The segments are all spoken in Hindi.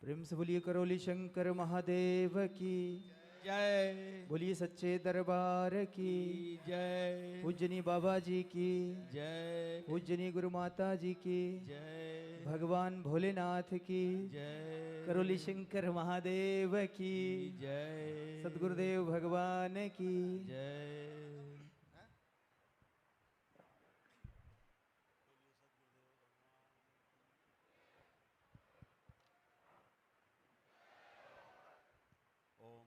प्रेम से बोलिए करौली शंकर महादेव की जय। बोलिए सच्चे दरबार की जय। पूजनी बाबा जी की जय। पूजनी गुरु माता जी की जय। भगवान भोलेनाथ की जय। करौली शंकर महादेव की जय। सदगुरुदेव भगवान की जय। ओम।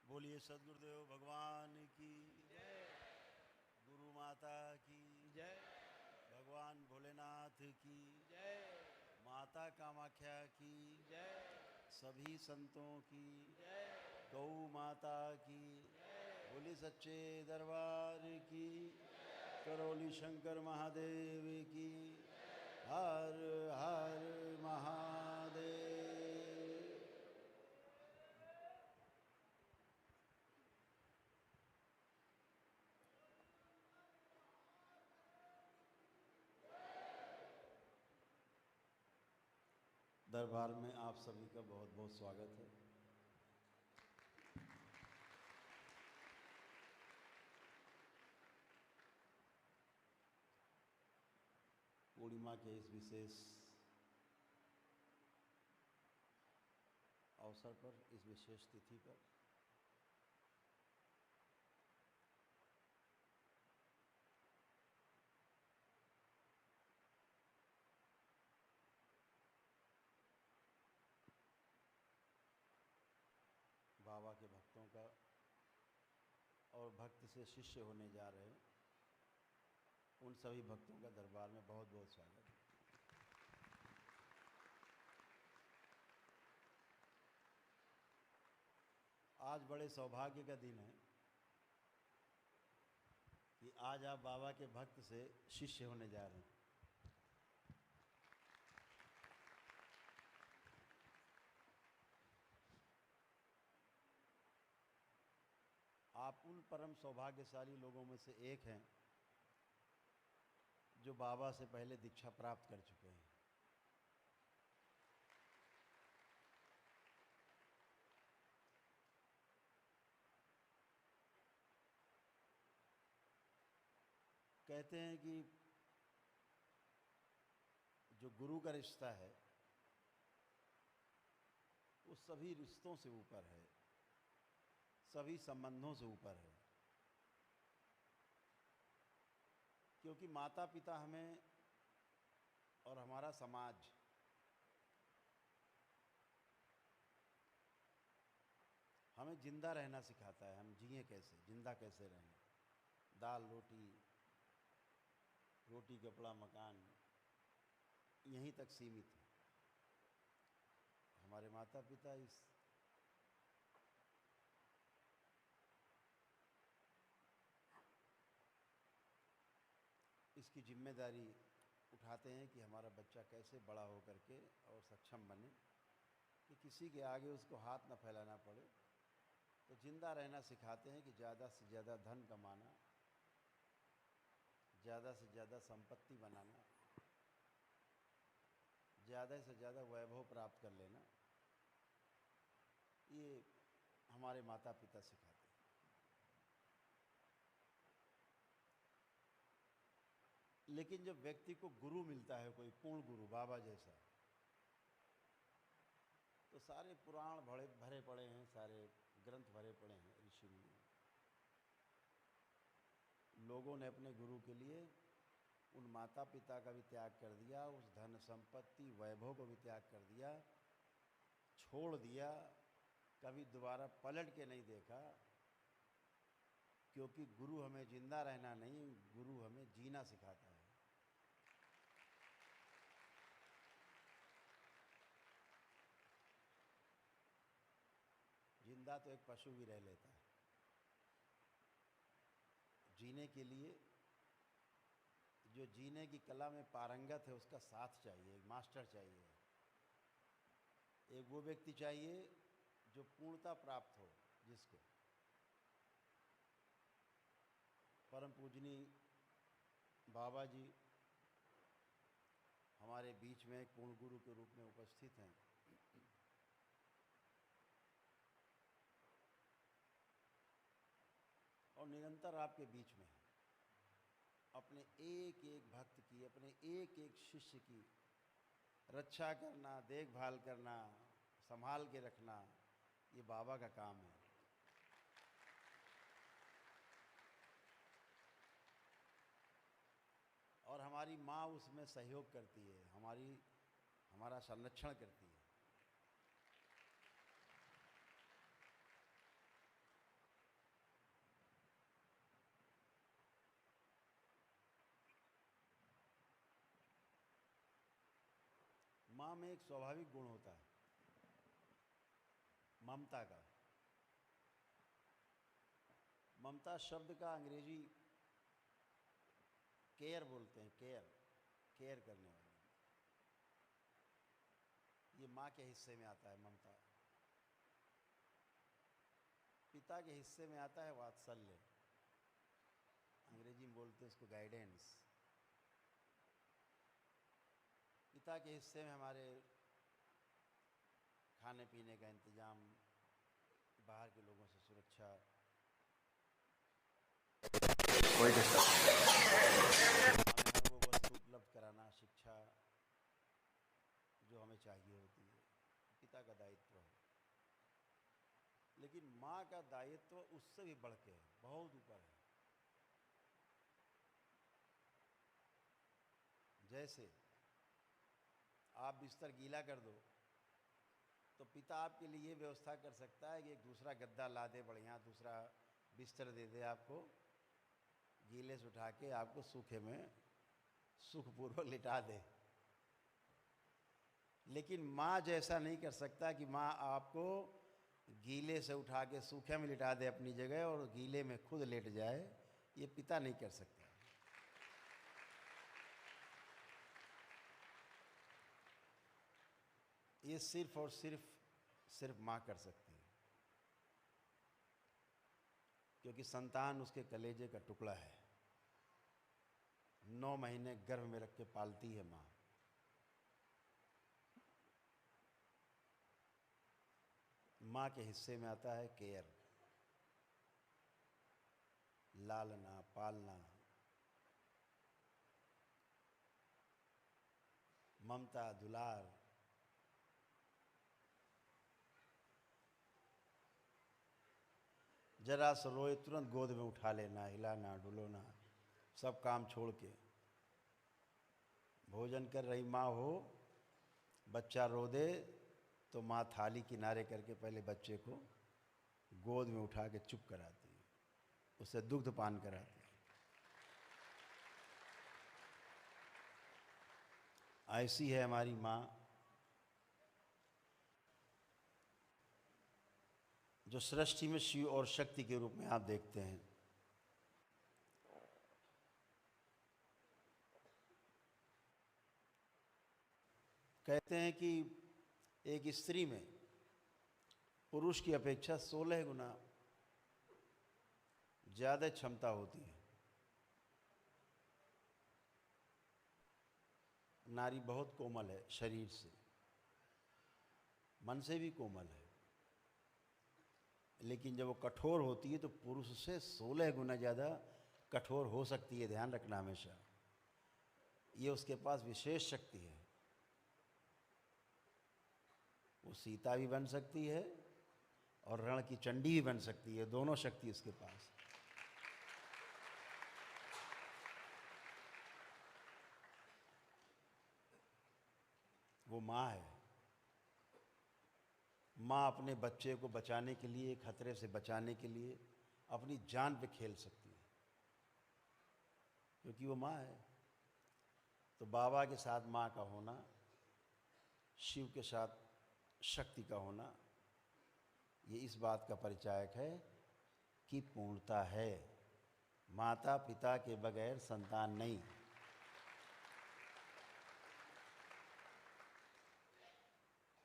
बोलिए सदगुरुदेव भगवान की जय। गुरु माता की जय। भगवान भोलेनाथ की जय। माता कामाख्या की जय। सभी संतों की जय। गौ माता की बोलिए सच्चे दरबार की करौली शंकर महादेव की हर हर महादेव। दरबार में आप सभी का बहुत बहुत स्वागत है। पूर्णिमा के इस विशेष अवसर पर, इस विशेष तिथि पर बाबा के भक्तों का और भक्त से शिष्य होने जा रहे हैं उन सभी भक्तों का दरबार में बहुत बहुत स्वागत है। आज बड़े सौभाग्य का दिन है कि आज आप बाबा के भक्त से शिष्य होने जा रहे हैं। आप उन परम सौभाग्यशाली लोगों में से एक हैं जो बाबा से पहले दीक्षा प्राप्त कर चुके हैं। कहते हैं कि जो गुरु का रिश्ता है वो सभी रिश्तों से ऊपर है, सभी संबंधों से ऊपर है, क्योंकि माता पिता हमें और हमारा समाज हमें जिंदा रहना सिखाता है। हम जिए कैसे, जिंदा कैसे रहें। दाल रोटी, रोटी कपड़ा मकान यहीं तक सीमित है। हमारे माता पिता इसकी जिम्मेदारी उठाते हैं कि हमारा बच्चा कैसे बड़ा हो करके और सक्षम बने कि किसी के आगे उसको हाथ न फैलाना पड़े। तो जिंदा रहना सिखाते हैं कि ज़्यादा से ज़्यादा धन कमाना, ज़्यादा से ज़्यादा संपत्ति बनाना, ज़्यादा से ज़्यादा वैभव प्राप्त कर लेना, ये हमारे माता पिता सिखाते हैं। लेकिन जब व्यक्ति को गुरु मिलता है, कोई पूर्ण गुरु बाबा जैसा, तो सारे पुराण भरे पड़े हैं, सारे ग्रंथ भरे पड़े हैं ऋषि मुनि। लोगों ने अपने गुरु के लिए उन माता पिता का भी त्याग कर दिया, उस धन संपत्ति वैभव को भी त्याग कर दिया, छोड़ दिया, कभी दोबारा पलट के नहीं देखा। क्योंकि गुरु हमें जिंदा रहना नहीं, गुरु हमें जीना सिखाता है। जिंदा तो एक पशु भी रह लेता है। जीने के लिए जो जीने की कला में पारंगत है उसका साथ चाहिए, एक मास्टर चाहिए, एक वो व्यक्ति चाहिए जो पूर्णता प्राप्त हो, जिसको परम पूजनीय बाबा जी हमारे बीच में एक पूर्ण गुरु के रूप में उपस्थित हैं। और निरंतर आपके बीच में हैं। अपने एक एक भक्त की, अपने एक एक शिष्य की रक्षा करना, देखभाल करना, संभाल के रखना, ये बाबा का काम है। और हमारी माँ उसमें सहयोग करती है, हमारा संरक्षण करती है। माँ में एक स्वाभाविक गुण होता है, ममता का। ममता शब्द का अंग्रेजी केयर बोलते हैं, केयर करने वाले। ये माँ के हिस्से में आता है ममता। पिता के हिस्से में आता है वात्सल्य, अंग्रेजी में बोलते हैं उसको गाइडेंस। पिता के हिस्से में हमारे खाने पीने का इंतजाम, बाहर के लोगों से सुरक्षा, हमें हर वो वस्तु उपलब्ध कराना, शिक्षा जो हमें चाहिए होती है, पिता का दायित्व है। लेकिन माँ का दायित्व उससे भी बढ़ के है, बहुत ऊपर है। जैसे आप बिस्तर गीला कर दो तो पिता आपके लिए व्यवस्था कर सकता है कि एक दूसरा गद्दा ला दे, बढ़िया दूसरा बिस्तर दे दे, आपको गीले से उठा के आपको सूखे में सुखपूर्वक लिटा दे। लेकिन माँ जैसा नहीं कर सकता कि माँ आपको गीले से उठा के सूखे में लिटा दे अपनी जगह और गीले में खुद लेट जाए। ये पिता नहीं कर सकता। ये सिर्फ और सिर्फ माँ कर सकती है, क्योंकि संतान उसके कलेजे का टुकड़ा है। 9 महीने गर्भ में रख के पालती है माँ। माँ के हिस्से में आता है केयर, लालना, पालना, ममता, दुलार। जरा सा रोए तुरंत गोद में उठा लेना, हिलाना, डुलोना, सब काम छोड़ के। भोजन कर रही माँ हो, बच्चा रो दे तो माँ थाली किनारे करके पहले बच्चे को गोद में उठा के चुप कराती है, उसे दुग्ध पान कराती है। ऐसी है हमारी माँ, जो सृष्टि में शिव और शक्ति के रूप में आप देखते हैं। कहते हैं कि एक स्त्री में पुरुष की अपेक्षा 16 गुना ज़्यादा क्षमता होती है। नारी बहुत कोमल है शरीर से, मन से भी कोमल है, लेकिन जब वो कठोर होती है तो पुरुष से 16 गुना ज़्यादा कठोर हो सकती है। ध्यान रखना हमेशा, ये उसके पास विशेष शक्ति है। वो सीता भी बन सकती है और रण की चंडी भी बन सकती है, दोनों शक्ति उसके पास। वो माँ है। माँ अपने बच्चे को बचाने के लिए, खतरे से बचाने के लिए अपनी जान पे खेल सकती है, क्योंकि वो माँ है। तो बाबा के साथ माँ का होना, शिव के साथ शक्ति का होना, ये इस बात का परिचायक है कि पूर्णता है। माता पिता के बगैर संतान नहीं।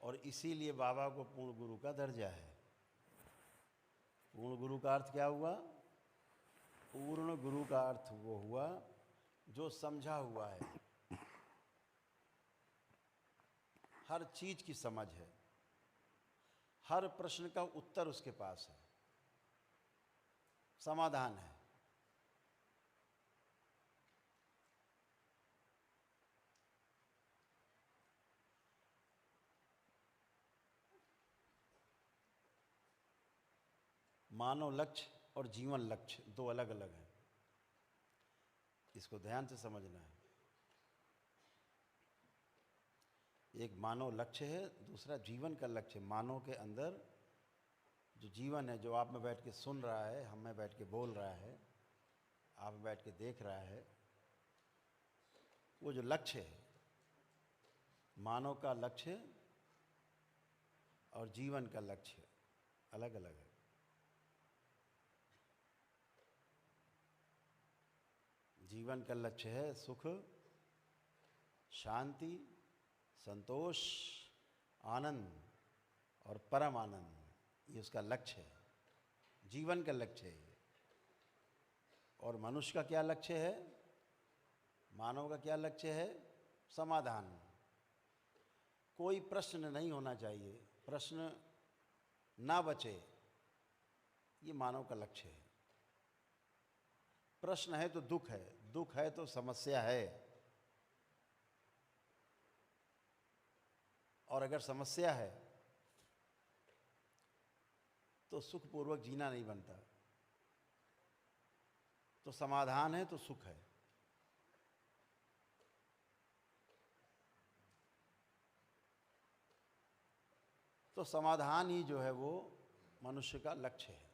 और इसीलिए बाबा को पूर्ण गुरु का दर्जा है। पूर्ण गुरु का अर्थ क्या हुआ? पूर्ण गुरु का अर्थ वो हुआ जो समझा हुआ है, हर चीज की समझ है, हर प्रश्न का उत्तर उसके पास है, समाधान है। मानव लक्ष्य और जीवन लक्ष्य दो अलग अलग हैं, इसको ध्यान से समझना है। एक मानव लक्ष्य है, दूसरा जीवन का लक्ष्य है। मानव के अंदर जो जीवन है, जो आप में बैठ के सुन रहा है, हम में बैठ के बोल रहा है, आप में बैठ के देख रहा है, वो जो लक्ष्य है, मानव का लक्ष्य और जीवन का लक्ष्य अलग अलग है। जीवन का लक्ष्य है सुख, शांति, संतोष, आनंद और परम आनंद, ये उसका लक्ष्य है, जीवन का लक्ष्य है। और मनुष्य का क्या लक्ष्य है, मानव का क्या लक्ष्य है? समाधान। कोई प्रश्न नहीं होना चाहिए, प्रश्न ना बचे, ये मानव का लक्ष्य है। प्रश्न है तो दुख है, दुख है तो समस्या है, और अगर समस्या है तो सुखपूर्वक जीना नहीं बनता। तो समाधान है तो सुख है। तो समाधान ही जो है वो मनुष्य का लक्ष्य है।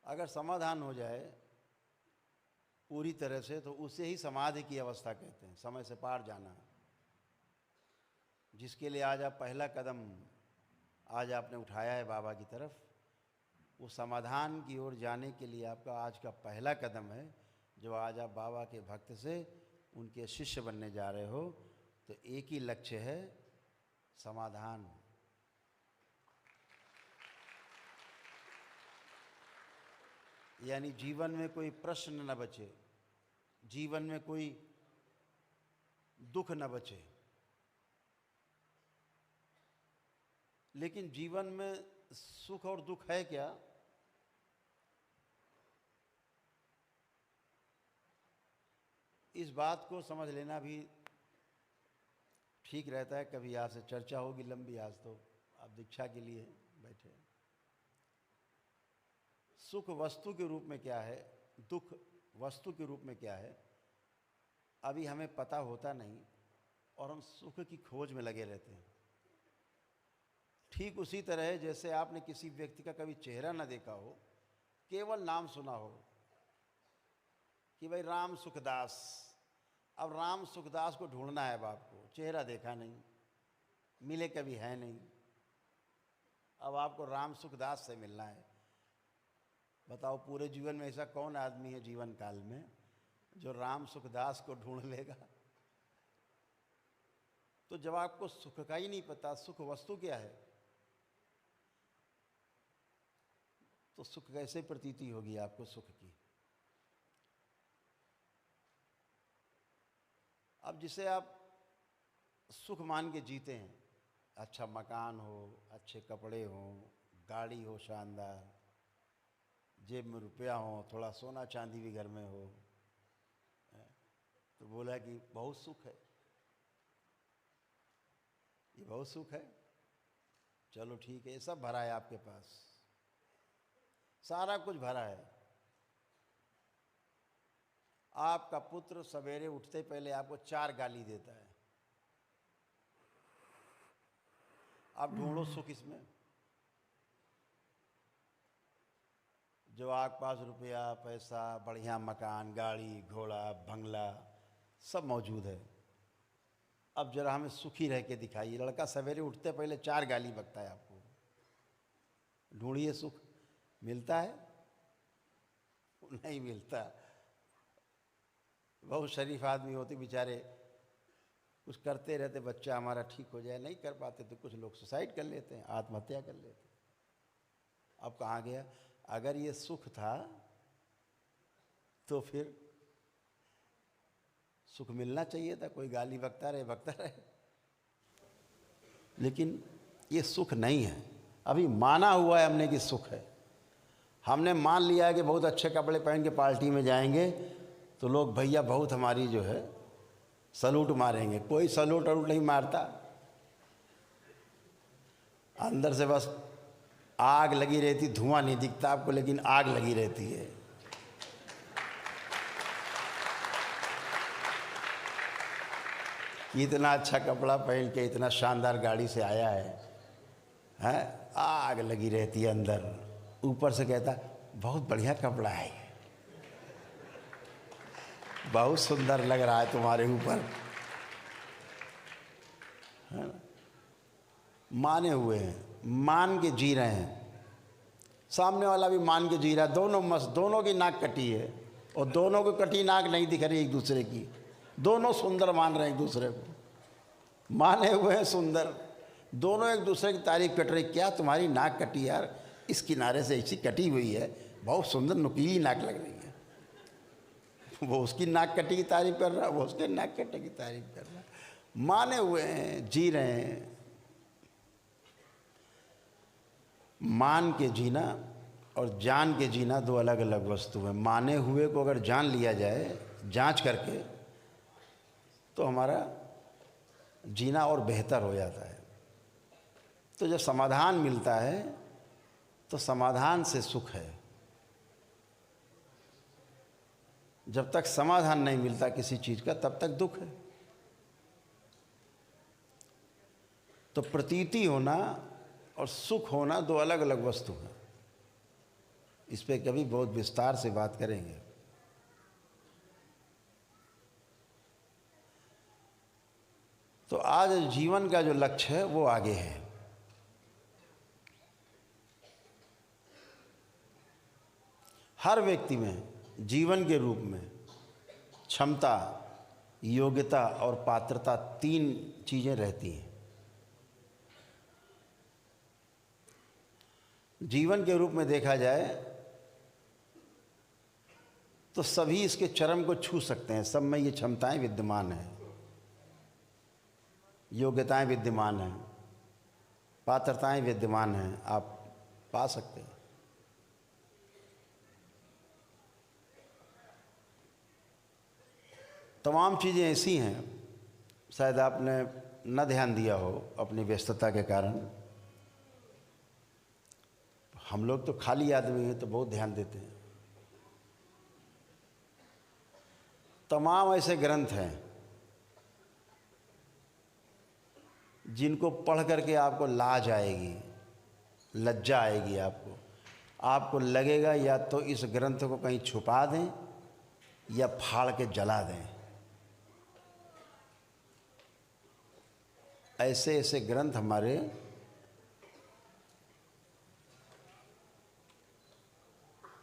अगर समाधान हो जाए पूरी तरह से तो उसे ही समाधि की अवस्था कहते हैं, समय से पार जाना। जिसके लिए आज आप पहला कदम आज आपने उठाया है बाबा की तरफ, वो समाधान की ओर जाने के लिए आपका आज का पहला कदम है। जो आज आप बाबा के भक्त से उनके शिष्य बनने जा रहे हो, तो एक ही लक्ष्य है, समाधान। यानी जीवन में कोई प्रश्न न बचे, जीवन में कोई दुख न बचे। लेकिन जीवन में सुख और दुख है क्या? इस बात को समझ लेना भी ठीक रहता है। कभी आपसे चर्चा होगी लंबी, आज तो आप दीक्षा के लिए बैठे हैं। सुख वस्तु के रूप में क्या है, दुख वस्तु के रूप में क्या है, अभी हमें पता होता नहीं, और हम सुख की खोज में लगे रहते हैं। ठीक उसी तरह है जैसे आपने किसी व्यक्ति का कभी चेहरा ना देखा हो, केवल नाम सुना हो कि भाई राम सुखदास। अब राम सुखदास को ढूंढना है अब आपको, चेहरा देखा नहीं, मिले कभी है नहीं, अब आपको राम सुखदास से मिलना है। बताओ पूरे जीवन में ऐसा कौन आदमी है जीवन काल में जो राम सुखदास को ढूंढ लेगा? तो जब आपको सुख का ही नहीं पता, सुख वस्तु क्या है, तो सुख कैसे प्रतीति होगी आपको सुख की? अब जिसे आप सुख मान के जीते हैं, अच्छा मकान हो, अच्छे कपड़े हो, गाड़ी हो शानदार, जेब में रुपया हो, थोड़ा सोना चांदी भी घर में हो, तो बोला कि बहुत सुख है, ये बहुत सुख है। चलो ठीक है, ये सब भरा है आपके पास, सारा कुछ भरा है। आपका पुत्र सवेरे उठते पहले आपको 4 गाली देता है, आप ढूंढो सुख इसमें। जो आपके पास रुपया पैसा, बढ़िया मकान, गाड़ी घोड़ा, बंगला सब मौजूद है, अब जरा हमें सुखी रह के दिखाइए। लड़का सवेरे उठते पहले 4 गाली बकता है आपको, ढूंढिए सुख, मिलता है? नहीं मिलता। बहुत शरीफ आदमी होते बेचारे, कुछ करते रहते, बच्चा हमारा ठीक हो जाए, नहीं कर पाते तो कुछ लोग सुसाइड कर लेते हैं, आत्महत्या कर लेते हैं। अब कहाँ गया? अगर ये सुख था तो फिर सुख मिलना चाहिए था, कोई गाली बकता रहे, लेकिन ये सुख नहीं है। अभी माना हुआ है हमने कि सुख है। हमने मान लिया है कि बहुत अच्छे कपड़े पहन के पार्टी में जाएंगे तो लोग भैया बहुत हमारी जो है सलूट मारेंगे। कोई सलूट वलूट नहीं मारता, अंदर से बस आग लगी रहती, धुआं नहीं दिखता आपको, लेकिन आग लगी रहती है। इतना अच्छा कपड़ा पहन के इतना शानदार गाड़ी से आया है, आग लगी रहती है अंदर। ऊपर से कहता बहुत बढ़िया कपड़ा है, बहुत सुंदर लग रहा है तुम्हारे ऊपर, है ना। माने हुए हैं, मान के जी रहे हैं, सामने वाला भी मान के जी रहा है। दोनों मस्त, दोनों की नाक कटी है और दोनों को कटी नाक नहीं दिख रही एक दूसरे की, दोनों सुंदर मान रहे हैं एक दूसरे को, माने हुए हैं सुंदर, दोनों एक दूसरे की तारीफ कर रहे। क्या तुम्हारी नाक कटी यार, इस किनारे से ऐसी कटी हुई है, बहुत सुंदर नुकीली नाक लग रही है। वो उसकी नाक कटी की तारीफ कर रहा है, वो उसके नाक कटे की तारीफ कर रहा है। माने हुए हैं, जी रहे हैं। मान के जीना और जान के जीना दो अलग अलग वस्तु हैं। माने हुए को अगर जान लिया जाए जांच करके तो हमारा जीना और बेहतर हो जाता है। तो जब समाधान मिलता है तो समाधान से सुख है। जब तक समाधान नहीं मिलता किसी चीज़ का तब तक दुख है। तो प्रतीति होना और सुख होना दो अलग अलग वस्तु हैं। इस पे कभी बहुत विस्तार से बात करेंगे। तो आज जीवन का जो लक्ष्य है वो आगे है। हर व्यक्ति में जीवन के रूप में क्षमता, योग्यता और पात्रता तीन चीज़ें रहती हैं। जीवन के रूप में देखा जाए तो सभी इसके चरम को छू सकते हैं। सब में ये क्षमताएं विद्यमान हैं, योग्यताएं विद्यमान हैं, पात्रताएं विद्यमान हैं, आप पा सकते हैं। तमाम चीज़ें ऐसी हैं, शायद आपने न ध्यान दिया हो अपनी व्यस्तता के कारण। हम लोग तो खाली आदमी हैं तो बहुत ध्यान देते हैं। तमाम ऐसे ग्रंथ हैं जिनको पढ़ करके आपको लाज आएगी, लज्जा आएगी। आपको लगेगा या तो इस ग्रंथ को कहीं छुपा दें या फाड़ के जला दें। ऐसे ऐसे ग्रंथ हमारे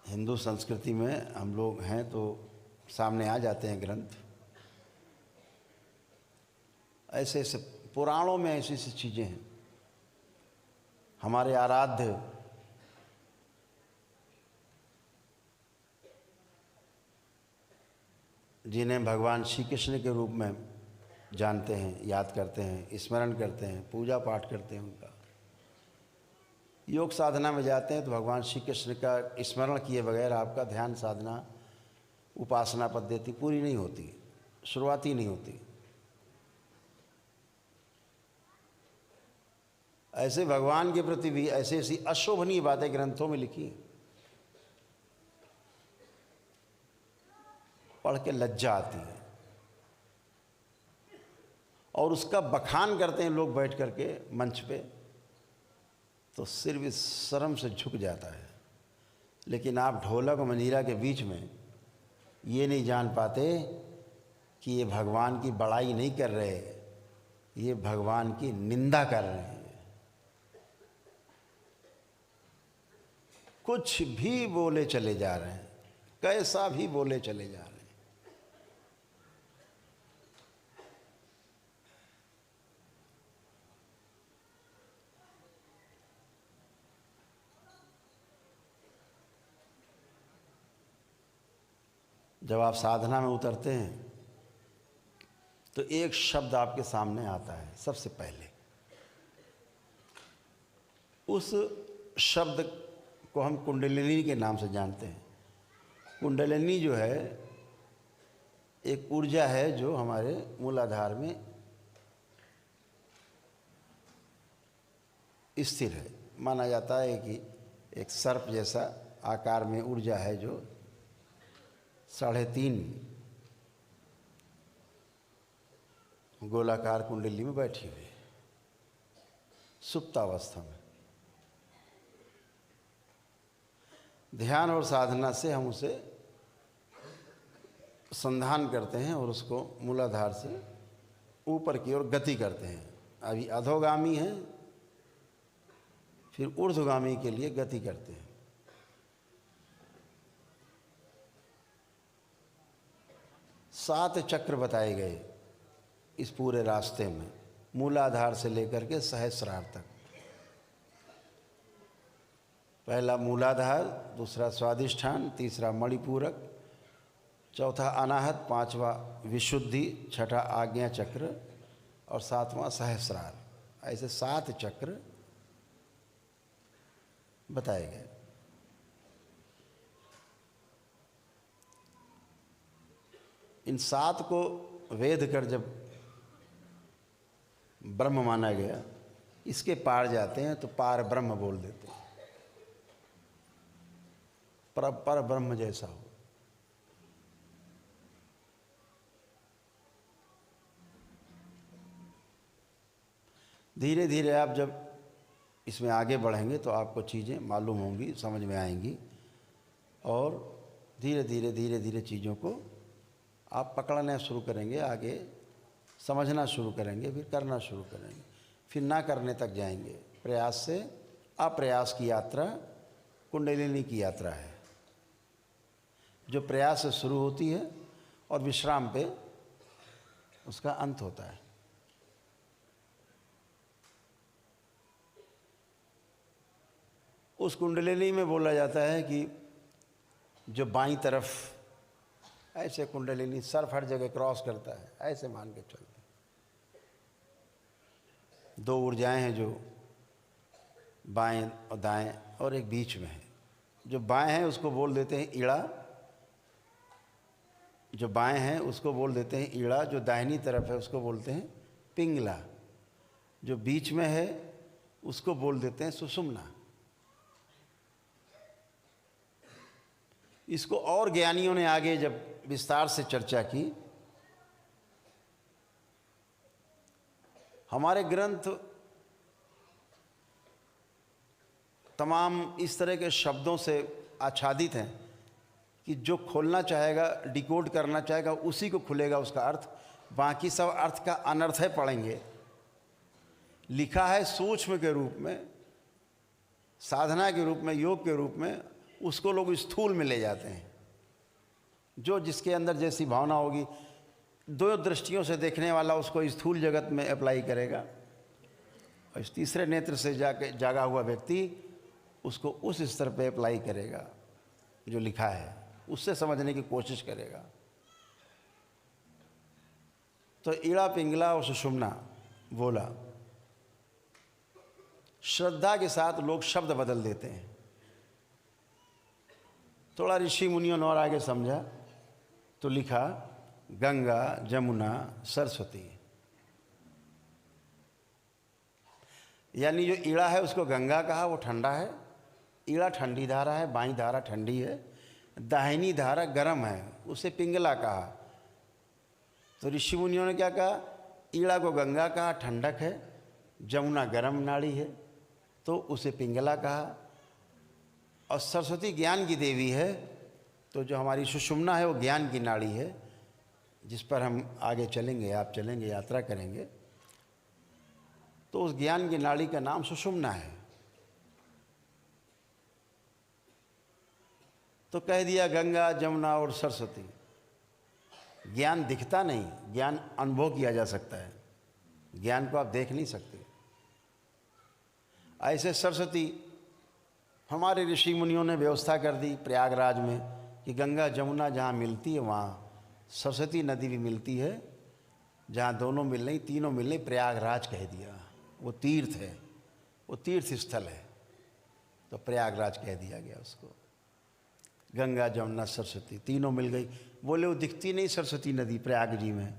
हिंदू संस्कृति में हम लोग हैं तो सामने आ जाते हैं ग्रंथ। ऐसे ऐसे पुराणों में ऐसी ऐसी चीज़ें हैं। हमारे आराध्य जिन्हें भगवान श्री कृष्ण के रूप में जानते हैं, याद करते हैं, स्मरण करते हैं, पूजा पाठ करते हैं उनका। योग साधना में जाते हैं तो भगवान श्री कृष्ण का स्मरण किए बगैर आपका ध्यान साधना, उपासना पद्धति पूरी नहीं होती, शुरुआत ही नहीं होती। ऐसे भगवान के प्रति भी ऐसी ऐसी अशोभनीय बातें ग्रंथों में लिखी हैं, पढ़ के लज्जा आती है। और उसका बखान करते हैं लोग बैठ करके मंच पे, तो सिर भी शर्म से झुक जाता है। लेकिन आप ढोलक और मंजीरा के बीच में ये नहीं जान पाते कि ये भगवान की बड़ाई नहीं कर रहे, ये भगवान की निंदा कर रहे हैं। कुछ भी बोले चले जा रहे हैं, कैसा भी बोले चले जा रहे हैं। जब आप साधना में उतरते हैं तो एक शब्द आपके सामने आता है सबसे पहले। उस शब्द को हम कुंडलिनी के नाम से जानते हैं। कुंडलिनी जो है एक ऊर्जा है जो हमारे मूलाधार में स्थिर है। माना जाता है कि एक सर्प जैसा आकार में ऊर्जा है जो 3.5 गोलाकार कुंडली में बैठी हुई है सुप्तावस्था में। ध्यान और साधना से हम उसे संधान करते हैं और उसको मूलाधार से ऊपर की ओर गति करते हैं। अभी अधोगामी है, फिर ऊर्ध्वगामी के लिए गति करते हैं। सात चक्र बताए गए इस पूरे रास्ते में, मूलाधार से लेकर के सहस्रार तक। पहला मूलाधार, दूसरा स्वादिष्ठान, तीसरा मणिपूरक, चौथा अनाहत, पांचवा विशुद्धि, छठा आज्ञा चक्र और सातवां सहस्रार। ऐसे 7 चक्र बताए गए। इन 7 को वेद कर जब ब्रह्म माना गया, इसके पार जाते हैं तो पार ब्रह्म बोल देते हैं। पर ब्रह्म जैसा हो। धीरे धीरे आप जब इसमें आगे बढ़ेंगे तो आपको चीज़ें मालूम होंगी, समझ में आएंगी और धीरे धीरे धीरे धीरे चीज़ों को आप पकड़ना शुरू करेंगे, आगे समझना शुरू करेंगे, फिर करना शुरू करेंगे, फिर ना करने तक जाएंगे। प्रयास से अप्रयास की यात्रा कुंडलिनी की यात्रा है, जो प्रयास से शुरू होती है और विश्राम पे उसका अंत होता है। उस कुंडलिनी में बोला जाता है कि जो बाईं तरफ ऐसे कुंडलिनी सर्फ हर जगह क्रॉस करता है, ऐसे मान के चलते। 2 ऊर्जाएं हैं जो बाएं और दाएं और एक बीच में है। जो बाएं हैं उसको बोल देते हैं ईड़ा, जो बाएं हैं उसको बोल देते हैं ईड़ा, जो दाहिनी तरफ है उसको बोलते हैं पिंगला, जो बीच में है उसको बोल देते हैं सुषुम्ना। इसको और ज्ञानियों ने आगे जब विस्तार से चर्चा की, हमारे ग्रंथ तमाम इस तरह के शब्दों से आच्छादित हैं कि जो खोलना चाहेगा, डिकोड करना चाहेगा, उसी को खुलेगा उसका अर्थ। बाकी सब अर्थ का अनर्थ है पढ़ेंगे। लिखा है सूक्ष्म के रूप में, साधना के रूप में, योग के रूप में, उसको लोग स्थूल में ले जाते हैं। जो जिसके अंदर जैसी भावना होगी, 2 दृष्टियों से देखने वाला उसको स्थूल जगत में अप्लाई करेगा और इस तीसरे नेत्र से जागा हुआ व्यक्ति उसको उस स्तर पे अप्लाई करेगा जो लिखा है, उससे समझने की कोशिश करेगा। तो ईड़ा, पिंगला और सुषुम्ना बोला। श्रद्धा के साथ लोग शब्द बदल देते हैं। थोड़ा ऋषि मुनियों ने और आगे समझा तो लिखा गंगा, जमुना, सरस्वती। यानी जो ईड़ा है उसको गंगा कहा, वो ठंडा है। ईड़ा ठंडी धारा है, बाईं धारा ठंडी है। दाहिनी धारा गर्म है, उसे पिंगला कहा। तो ऋषि मुनियों ने क्या कहा? ईड़ा को गंगा कहा, ठंडक है। जमुना गर्म नाड़ी है तो उसे पिंगला कहा। और सरस्वती ज्ञान की देवी है, तो जो हमारी सुषुम्ना है वो ज्ञान की नाड़ी है, जिस पर हम आगे चलेंगे, आप चलेंगे, यात्रा करेंगे। तो उस ज्ञान की नाड़ी का नाम सुषुम्ना है। तो कह दिया गंगा, जमुना और सरस्वती। ज्ञान दिखता नहीं, ज्ञान अनुभव किया जा सकता है। ज्ञान को आप देख नहीं सकते। ऐसे सरस्वती हमारे ऋषि मुनियों ने व्यवस्था कर दी प्रयागराज में कि गंगा जमुना जहाँ मिलती है वहाँ सरस्वती नदी भी मिलती है। जहाँ दोनों मिल रही, तीनों मिल रही, प्रयागराज कह दिया। वो तीर्थ है, वो तीर्थ स्थल है, तो प्रयागराज कह दिया गया उसको। गंगा जमुना सरस्वती तीनों मिल गई। बोले वो दिखती नहीं सरस्वती नदी प्रयाग जी में,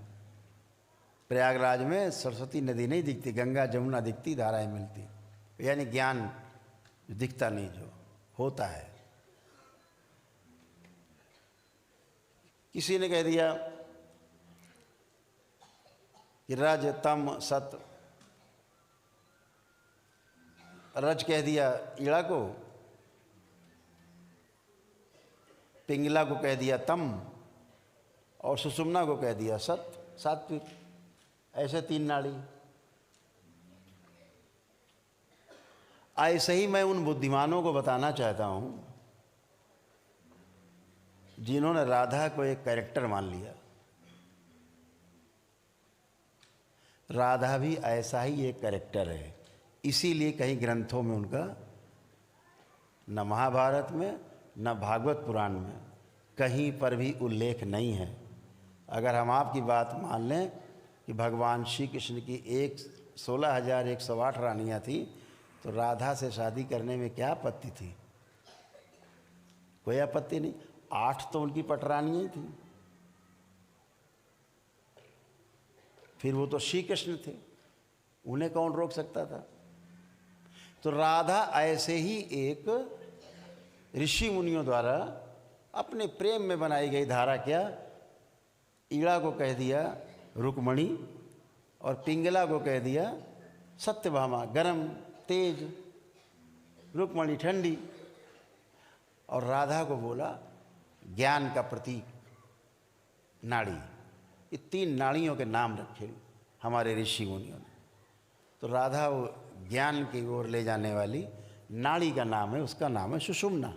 प्रयागराज में सरस्वती नदी नहीं दिखती, गंगा जमुना दिखती, धाराएं मिलती। यानी ज्ञान दिखता नहीं, जो होता है। किसी ने कह दिया कि रज तम सत, रज कह दिया ईड़ा को, पिंगला को कह दिया तम, और सुषुम्ना को कह दिया सत, सात्विक। ऐसे तीन नाड़ी। ऐसे ही मैं उन बुद्धिमानों को बताना चाहता हूं जिन्होंने राधा को एक कैरेक्टर मान लिया। राधा भी ऐसा ही एक कैरेक्टर है, इसीलिए कहीं ग्रंथों में उनका, न महाभारत में न भागवत पुराण में कहीं पर भी उल्लेख नहीं है। अगर हम आपकी बात मान लें कि भगवान श्री कृष्ण की 16,108 रानियाँ थी, तो राधा से शादी करने में क्या आपत्ति थी? कोई आपत्ति नहीं। 8 तो उनकी पटरानियाँ ही थी। फिर वो तो श्री कृष्ण थे, उन्हें कौन रोक सकता था? तो राधा ऐसे ही एक ऋषि मुनियों द्वारा अपने प्रेम में बनाई गई धारा। क्या? ईड़ा को कह दिया रुक्मणी, और पिंगला को कह दिया सत्यभामा, गरम तेज, रुक्मणी ठंडी, और राधा को बोला ज्ञान का प्रतीक नाड़ी। ये 3 नाड़ियों के नाम रखे हमारे ऋषि मुनियों ने। तो राधा वो ज्ञान की ओर ले जाने वाली नाड़ी का नाम है, उसका नाम है सुषुम्ना।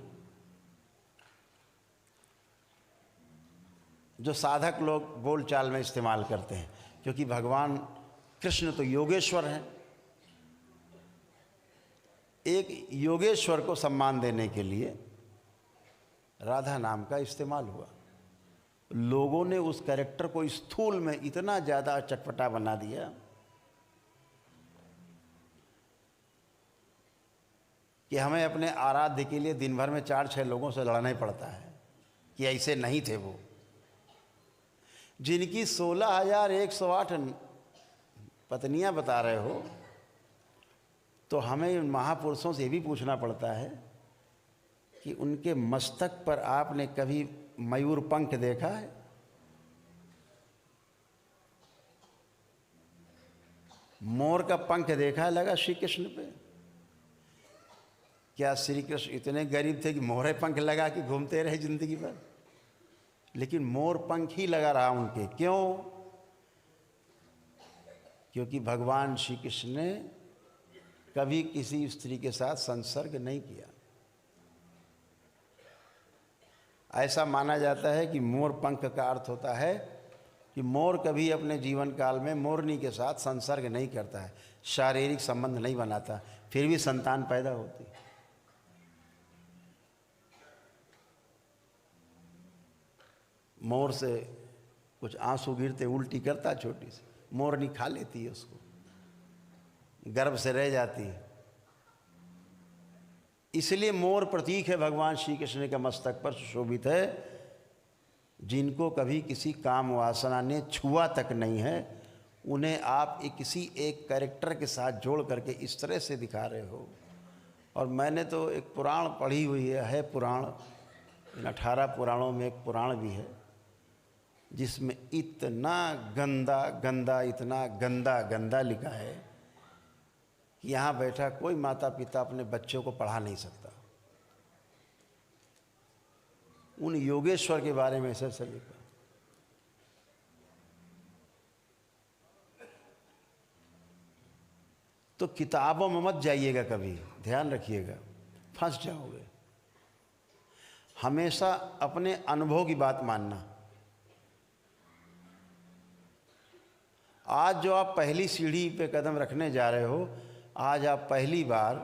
जो साधक लोग बोलचाल में इस्तेमाल करते हैं, क्योंकि भगवान कृष्ण तो योगेश्वर हैं। एक योगेश्वर को सम्मान देने के लिए राधा नाम का इस्तेमाल हुआ। लोगों ने उस कैरेक्टर को स्थूल में इतना ज़्यादा चटपटा बना दिया कि हमें अपने आराध्य के लिए दिन भर में 4-6 लोगों से लड़ना ही पड़ता है कि ऐसे नहीं थे वो। जिनकी 16,108 पत्नियां बता रहे हो, तो हमें उन महापुरुषों से भी पूछना पड़ता है कि उनके मस्तक पर आपने कभी मयूर पंख देखा है? मोर का पंख देखा है लगा श्री कृष्ण पे? क्या श्री कृष्ण इतने गरीब थे कि मोरे पंख लगा के घूमते रहे जिंदगी भर? लेकिन मोर पंख ही लगा रहा उनके। क्यों? क्योंकि भगवान श्री कृष्ण ने कभी किसी स्त्री के साथ संसर्ग नहीं किया। ऐसा माना जाता है कि मोर पंख का अर्थ होता है कि मोर कभी अपने जीवन काल में मोरनी के साथ संसर्ग नहीं करता है, शारीरिक संबंध नहीं बनाता, फिर भी संतान पैदा होती। मोर से कुछ आंसू गिरते उल्टी करता छोटी सी, मोरनी खा लेती है उसको, गर्भ से रह जाती है। इसलिए मोर प्रतीक है भगवान श्री कृष्ण के मस्तक पर सुशोभित है। जिनको कभी किसी काम वासना ने छुआ तक नहीं है, उन्हें आप किसी एक कैरेक्टर के साथ जोड़ करके इस तरह से दिखा रहे हो। और मैंने तो एक पुराण पढ़ी हुई है पुराण, इन 18 पुराणों में एक पुराण भी है जिसमें इतना गंदा गंदा, इतना गंदा गंदा लिखा है कि यहाँ बैठा कोई माता पिता अपने बच्चों को पढ़ा नहीं सकता। उन योगेश्वर के बारे में ऐसा लिखा। तो किताबों में मत जाइएगा कभी, ध्यान रखिएगा, फंस जाओगे। हमेशा अपने अनुभव की बात मानना। आज जो आप पहली सीढ़ी पे कदम रखने जा रहे हो, आज आप पहली बार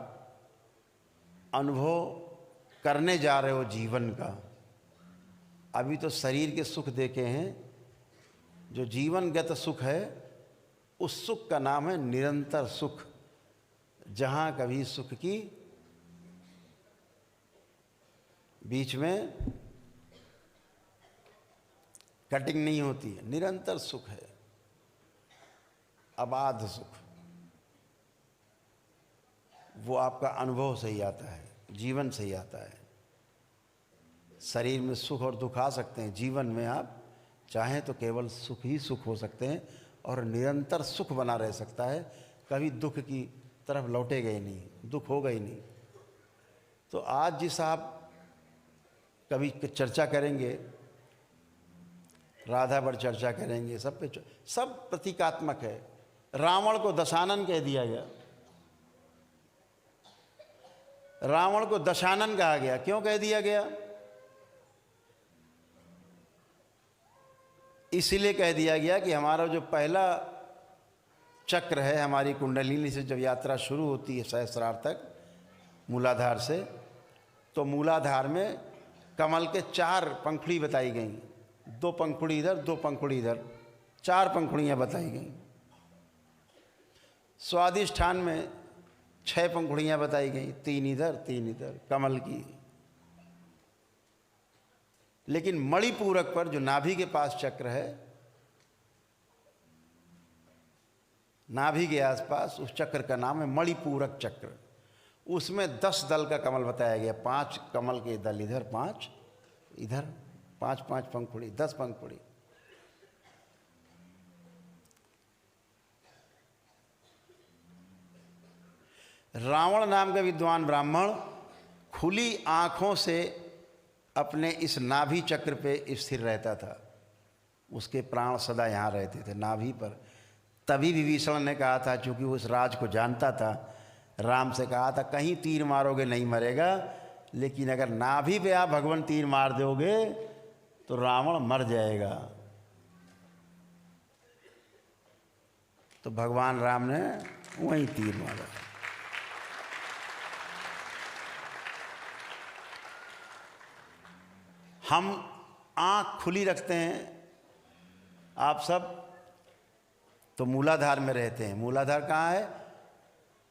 अनुभव करने जा रहे हो जीवन का। अभी तो शरीर के सुख देखे हैं, जो जीवनगत सुख है उस सुख का नाम है निरंतर सुख, जहाँ कभी सुख की बीच में कटिंग नहीं होती है, निरंतर सुख है, अबाध सुख। वो आपका अनुभव से ही आता है, जीवन से ही आता है। शरीर में सुख और दुख आ सकते हैं, जीवन में आप चाहें तो केवल सुख ही सुख हो सकते हैं और निरंतर सुख बना रह सकता है, कभी दुख की तरफ लौटेगा ही नहीं, दुख होगा ही नहीं। तो आज जिस आप कभी चर्चा करेंगे, राधा पर चर्चा करेंगे, सब पे सब प्रतीकात्मक है। रावण को दशानन कह दिया गया, रावण को दशानन कहा गया। क्यों कह दिया गया? इसीलिए कह दिया गया कि हमारा जो पहला चक्र है, हमारी कुंडलिनी से जब यात्रा शुरू होती है सहस्रार तक, मूलाधार से, तो मूलाधार में कमल के 4 पंखुड़ी बताई गई, 2 पंखुड़ी इधर, 2 पंखुड़ी इधर, 4 पंखुड़ियाँ बताई गई। स्वादिष्ठान में 6 पंखुड़ियाँ बताई गई, 3 इधर 3 इधर, कमल की। लेकिन मणिपूरक पर जो नाभि के पास चक्र है, नाभि के आसपास, उस चक्र का नाम है मणिपूरक चक्र। उसमें 10 दल का कमल बताया गया, 5 कमल के दल इधर, 5 इधर, 5-5 पंखुड़ी, 10 पंखुड़ी। रावण नाम का विद्वान ब्राह्मण खुली आंखों से अपने इस नाभि चक्र पे स्थिर रहता था, उसके प्राण सदा यहाँ रहते थे नाभि पर। तभी विभीषण ने कहा था, चूंकि उस राज को जानता था, राम से कहा था कहीं तीर मारोगे नहीं मरेगा, लेकिन अगर नाभि पे आप भगवान तीर मार दोगे तो रावण मर जाएगा। तो भगवान राम ने वहीं तीर मारा। हम आँख खुली रखते हैं आप सब, तो मूलाधार में रहते हैं। मूलाधार कहाँ है?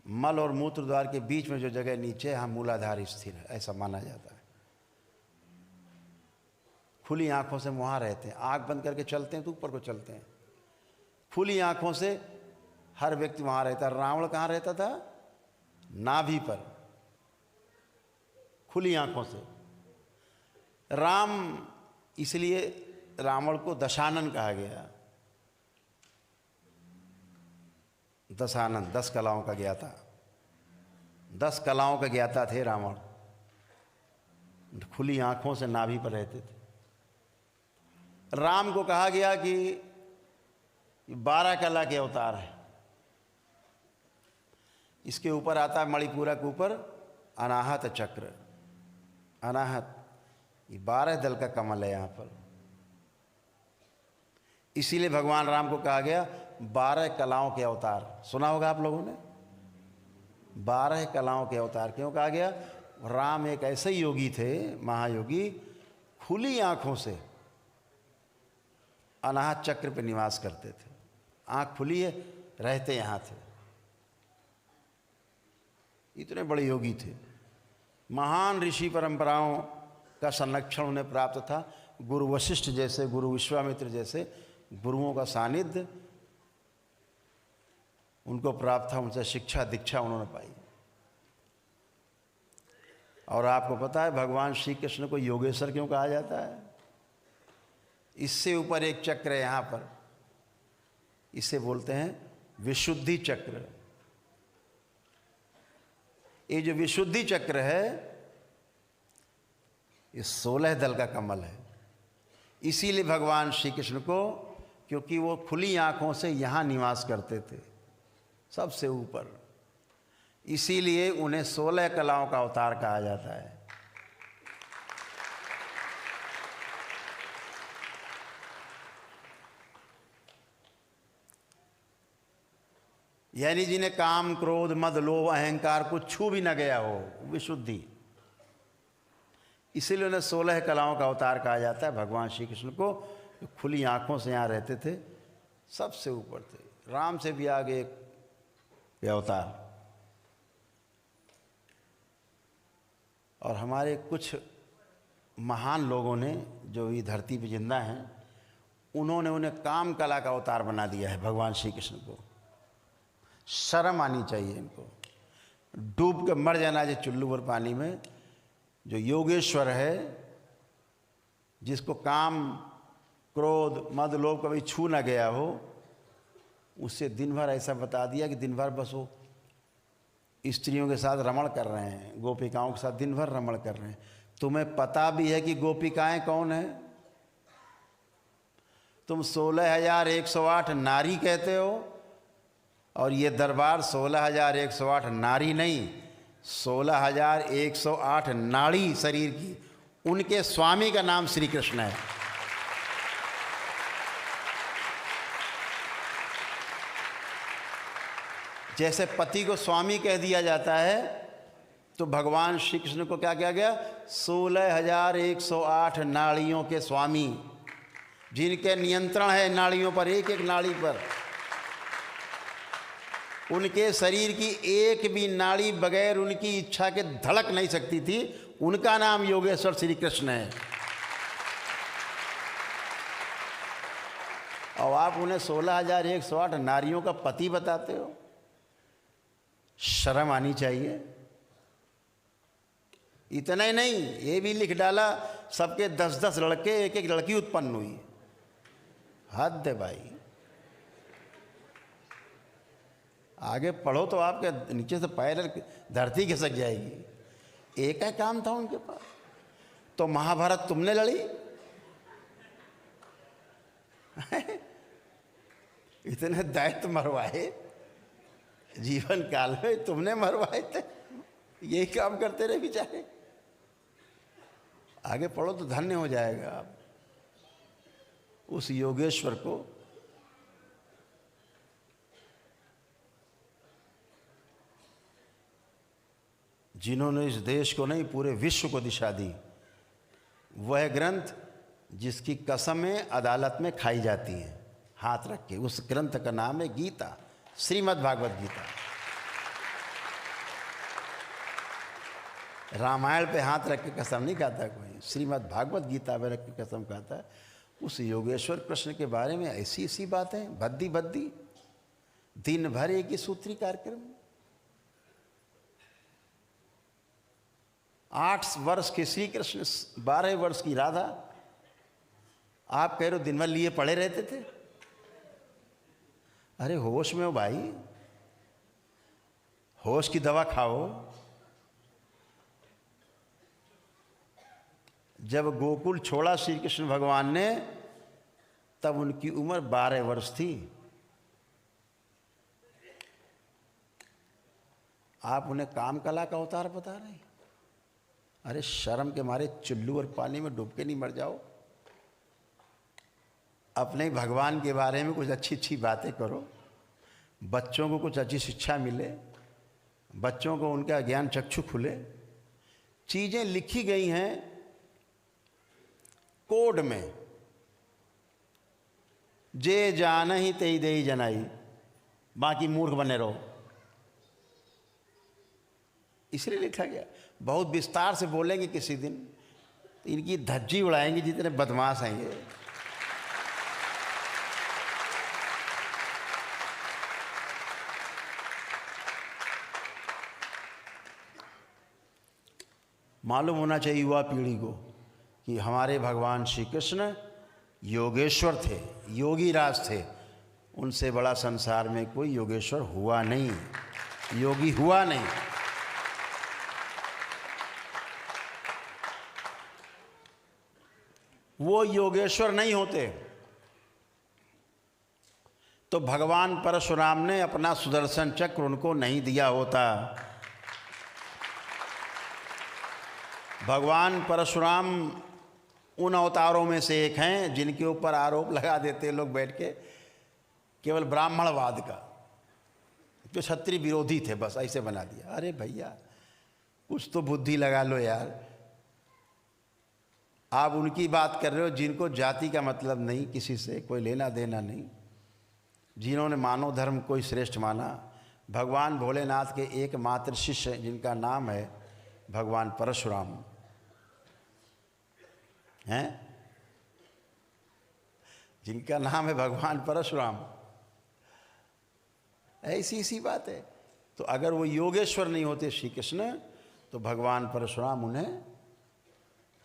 मल और मूत्र द्वार के बीच में जो जगह नीचे, हम मूलाधार स्थिर है, ऐसा माना जाता है। खुली आंखों से वहाँ रहते हैं, आंख बंद करके चलते हैं तो ऊपर को चलते हैं। खुली आंखों से हर व्यक्ति वहाँ रहता है। रावण कहाँ रहता था? नाभि पर, खुली आंखों से। राम, इसलिए रावण को दशानन कहा गया। दशानन, 10 कलाओं का ज्ञाता, 10 कलाओं का ज्ञाता थे रावण। खुली आंखों से नाभि पर रहते थे। राम को कहा गया कि 12 कला के अवतार है। इसके ऊपर आता है मणिपूरक के ऊपर अनाहत चक्र, अनाहत, ये 12 दल का कमल है यहाँ पर। इसीलिए भगवान राम को कहा गया 12 कलाओं के अवतार। सुना होगा आप लोगों ने, 12 कलाओं के अवतार क्यों कहा गया? राम एक ऐसे योगी थे, महायोगी, खुली आंखों से अनाहत चक्र पे निवास करते थे। आंख खुली है, रहते यहाँ थे। इतने बड़े योगी थे। महान ऋषि परंपराओं का संरक्षण उन्हें प्राप्त था। गुरु वशिष्ठ जैसे, गुरु विश्वामित्र जैसे गुरुओं का सानिध्य उनको प्राप्त था। उनसे शिक्षा दीक्षा उन्होंने पाई। और आपको पता है भगवान श्री कृष्ण को योगेश्वर क्यों कहा जाता है? इससे ऊपर एक चक्र है यहाँ पर, इसे बोलते हैं विशुद्धि चक्र। ये जो विशुद्धि चक्र है, ये 16 दल का कमल है। इसीलिए भगवान श्री कृष्ण को, क्योंकि वो खुली आंखों से यहाँ निवास करते थे, सबसे ऊपर, इसीलिए उन्हें 16 कलाओं का अवतार कहा जाता है। यानी जिन्हें काम, क्रोध, मद, लोभ, अहंकार कुछ छू भी न गया हो, विशुद्धि। इसीलिए उन्हें 16 कलाओं का अवतार कहा जाता है। भगवान श्री कृष्ण को खुली आंखों से यहाँ रहते थे। सबसे ऊपर थे, राम से भी आगे एक अवतार। और हमारे कुछ महान लोगों ने जो ये धरती पे जिंदा हैं, उन्होंने उन्हें काम कला का अवतार बना दिया है भगवान श्री कृष्ण को। शर्म आनी चाहिए इनको। डूब के मर जाना चाहिए चुल्लू भर पानी में। जो योगेश्वर है, जिसको काम क्रोध मद लोभ कभी छू ना गया हो, उससे दिन भर ऐसा बता दिया कि दिन भर बस वो स्त्रियों के साथ रमण कर रहे हैं, गोपिकाओं के साथ दिन भर रमण कर रहे हैं। तुम्हें पता भी है कि गोपिकाएं कौन है? तुम 16,108 नारी कहते हो, और ये दरबार 16,108 नारी नहीं, 16,108 नाड़ी शरीर की। उनके स्वामी का नाम श्री कृष्ण है। जैसे पति को स्वामी कह दिया जाता है, तो भगवान श्री कृष्ण को क्या किया गया? 16,108 नाड़ियों के स्वामी, जिनके नियंत्रण है नाड़ियों पर, एक एक नाड़ी पर। उनके शरीर की एक भी नाड़ी बगैर उनकी इच्छा के धड़क नहीं सकती थी। उनका नाम योगेश्वर श्री कृष्ण है। और आप उन्हें 16,108 नारियों का पति बताते हो? शर्म आनी चाहिए। इतना ही नहीं, ये भी लिख डाला सबके 10-10 लड़के, एक एक लड़की उत्पन्न हुई। हद है भाई। आगे पढ़ो तो आपके नीचे से पैर धरती खिसक जाएगी। एक ही काम था उनके पास। तो महाभारत तुमने लड़ी? इतने दैत्य मरवाए जीवन काल में, तुमने मरवाए थे। यही काम करते रहे बेचारे। आगे पढ़ो तो धन्य हो जाएगा आप उस योगेश्वर को। जिन्होंने इस देश को नहीं, पूरे विश्व को दिशा दी। वह ग्रंथ जिसकी कसमें अदालत में खाई जाती हैं हाथ रख के, उस ग्रंथ का नाम है गीता, श्रीमद् भागवत गीता। रामायण पे हाथ रख के कसम नहीं खाता कोई, श्रीमद् भागवत गीता पे रख के कसम खाता है। उस योगेश्वर कृष्ण के बारे में ऐसी ऐसी बातें, भद्दी भद्दी, दिन भर एक ही सूत्री कार्यक्रम। 8 वर्ष के श्री कृष्ण, 12 वर्ष की राधा। आप कह रहे हो दिन भर लिए पड़े रहते थे? अरे होश में हो भाई, होश की दवा खाओ। जब गोकुल छोड़ा श्री कृष्ण भगवान ने, तब उनकी उम्र 12 वर्ष थी। आप उन्हें काम कला का अवतार बता रहे हैं? अरे शर्म के मारे चुल्लू और पानी में डूब के नहीं मर जाओ। अपने भगवान के बारे में कुछ अच्छी अच्छी बातें करो, बच्चों को कुछ अच्छी शिक्षा मिले, बच्चों को उनका ज्ञान चक्षु खुले। चीज़ें लिखी गई हैं कोड में, जे जान ही तेई दे जनाई, बाकी मूर्ख बने रहो, इसलिए लिखा गया। बहुत विस्तार से बोलेंगे किसी दिन, तो इनकी धज्जी उड़ाएंगे जितने बदमाश हैं ये। मालूम होना चाहिए युवा पीढ़ी को कि हमारे भगवान श्री कृष्ण योगेश्वर थे, योगी राज थे। उनसे बड़ा संसार में कोई योगेश्वर हुआ नहीं, योगी हुआ नहीं। वो योगेश्वर नहीं होते तो भगवान परशुराम ने अपना सुदर्शन चक्र उनको नहीं दिया होता। भगवान परशुराम उन अवतारों में से एक हैं जिनके ऊपर आरोप लगा देते लोग बैठ के, केवल ब्राह्मणवाद का, जो क्षत्रिय विरोधी थे, बस ऐसे बना दिया। अरे भैया कुछ तो बुद्धि लगा लो यार। आप उनकी बात कर रहे हो जिनको जाति का मतलब नहीं, किसी से कोई लेना देना नहीं। जिन्होंने मानव धर्म को ही श्रेष्ठ माना, भगवान भोलेनाथ के एकमात्र शिष्य जिनका नाम है भगवान परशुराम हैं, जिनका नाम है भगवान परशुराम। ऐसी सी बात है। तो अगर वो योगेश्वर नहीं होते श्री कृष्ण, तो भगवान परशुराम उन्हें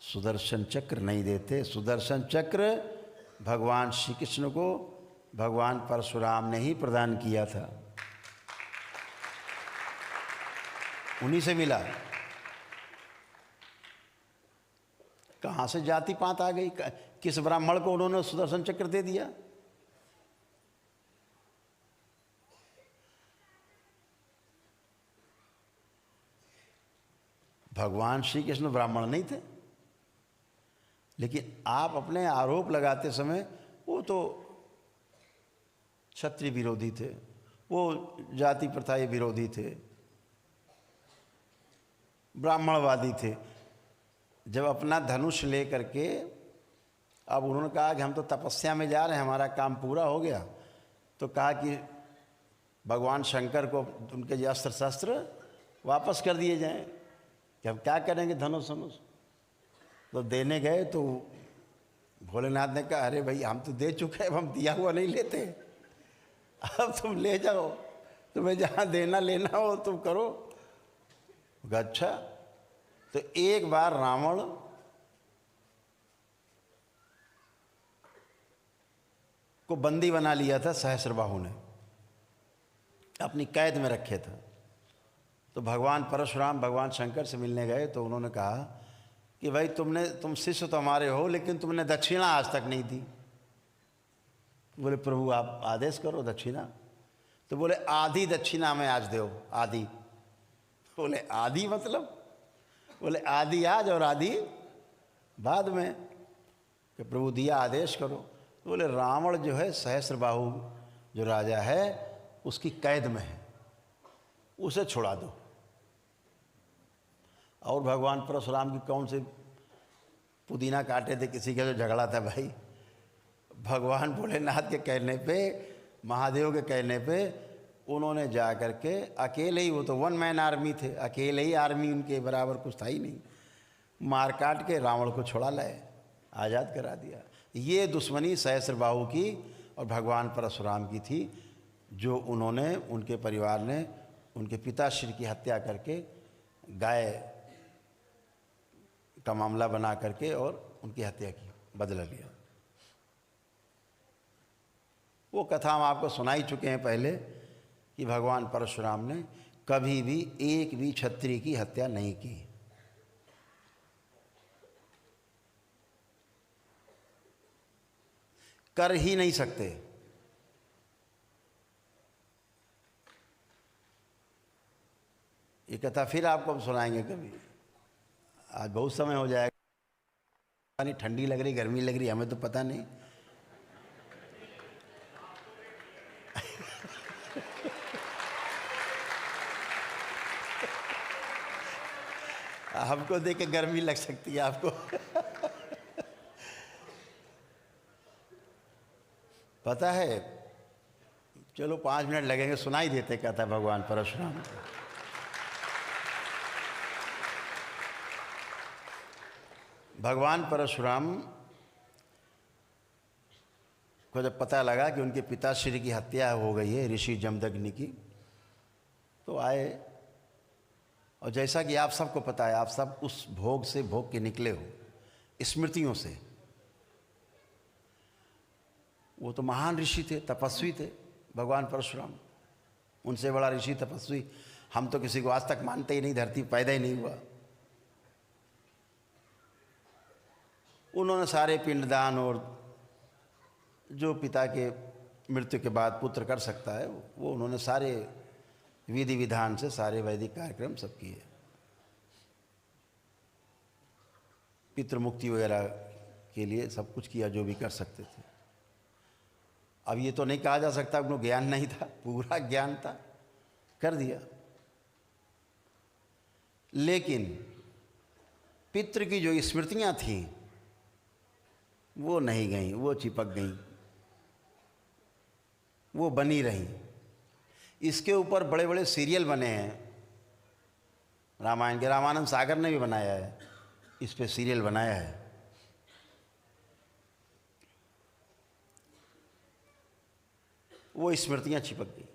सुदर्शन चक्र नहीं देते। सुदर्शन चक्र भगवान श्री कृष्ण को भगवान परशुराम ने ही प्रदान किया था, उन्हीं से मिला। कहाँ से जाति पात आ गई? किस ब्राह्मण को उन्होंने सुदर्शन चक्र दे दिया? भगवान श्री कृष्ण ब्राह्मण नहीं थे, लेकिन आप अपने आरोप लगाते समय वो तो क्षत्रिय विरोधी थे, वो जाति प्रथा विरोधी थे, ब्राह्मणवादी थे। जब अपना धनुष ले करके अब उन्होंने कहा कि हम तो तपस्या में जा रहे हैं, हमारा काम पूरा हो गया, तो कहा कि भगवान शंकर को उनके जो अस्त्र शस्त्र वापस कर दिए जाएं, कि हम क्या करेंगे धनुष धनुष। तो देने गए तो भोलेनाथ ने कहा, अरे भाई हम तो दे चुके हैं, अब हम दिया हुआ नहीं लेते, अब तुम ले जाओ, तुम्हें जहाँ देना लेना हो तुम करो। अच्छा, तो एक बार रावण को बंदी बना लिया था सहस्रबाहु ने, अपनी कैद में रखे था। तो भगवान परशुराम भगवान शंकर से मिलने गए तो उन्होंने कहा कि भाई तुम शिष्य तो हमारे हो, लेकिन तुमने दक्षिणा आज तक नहीं दी। बोले प्रभु आप आदेश करो दक्षिणा। तो बोले आधी दक्षिणा में आज दो, आधी। बोले आधी मतलब? बोले आधी आज और आधी बाद में। कि प्रभु दिया आदेश करो। तो बोले रावण जो है सहस्रबाहु जो राजा है उसकी कैद में है, उसे छुड़ा दो। और भगवान परशुराम की कौन से पुदीना काटे थे, किसी का जो झगड़ा था भाई। भगवान भोलेनाथ के कहने पे, महादेव के कहने पे उन्होंने जा कर के अकेले ही, वो तो वन मैन आर्मी थे, अकेले ही आर्मी उनके बराबर कुछ था ही नहीं, मार काट के रावण को छुड़ा लाए, आज़ाद करा दिया। ये दुश्मनी सहस्रबाहु की और भगवान परशुराम की थी, जो उन्होंने, उनके परिवार ने उनके पिताश्री की हत्या करके गाय का मामला बना करके और उनकी हत्या की, बदला लिया। वो कथा हम आपको सुना ही चुके हैं पहले कि भगवान परशुराम ने कभी भी एक भी क्षत्रिय की हत्या नहीं की। कर ही नहीं सकते। ये कथा फिर आपको हम सुनाएंगे कभी। आज बहुत समय हो जाएगा, नहीं ठंडी लग रही गर्मी लग रही हमें तो पता नहीं। हमको देख के गर्मी लग सकती है आपको। पता है, चलो 5 मिनट लगेंगे, सुनाई देते कहता भगवान परशुराम। भगवान परशुराम को जब पता लगा कि उनके पिताश्री की हत्या हो गई है ऋषि जमदग्नि की, तो आए। और जैसा कि आप सबको पता है, आप सब उस भोग से भोग के निकले हो, स्मृतियों से। वो तो महान ऋषि थे, तपस्वी थे भगवान परशुराम। उनसे बड़ा ऋषि तपस्वी हम तो किसी को आज तक मानते ही नहीं, धरती पैदा ही नहीं हुआ। उन्होंने सारे पिंडदान और जो पिता के मृत्यु के बाद पुत्र कर सकता है वो उन्होंने सारे विधि विधान से सारे वैदिक कार्यक्रम सब किए। पितृमुक्ति वगैरह के लिए सब कुछ किया जो भी कर सकते थे। अब ये तो नहीं कहा जा सकता उनको ज्ञान नहीं था, पूरा ज्ञान था, कर दिया। लेकिन पितृ की जो स्मृतियां थीं वो नहीं गईं, वो चिपक गईं। वो बनी रही। इसके ऊपर बड़े बड़े सीरियल बने हैं रामायण के। रामानंद सागर ने भी बनाया है, इस पे सीरियल बनाया है। वो स्मृतियां चिपक गई।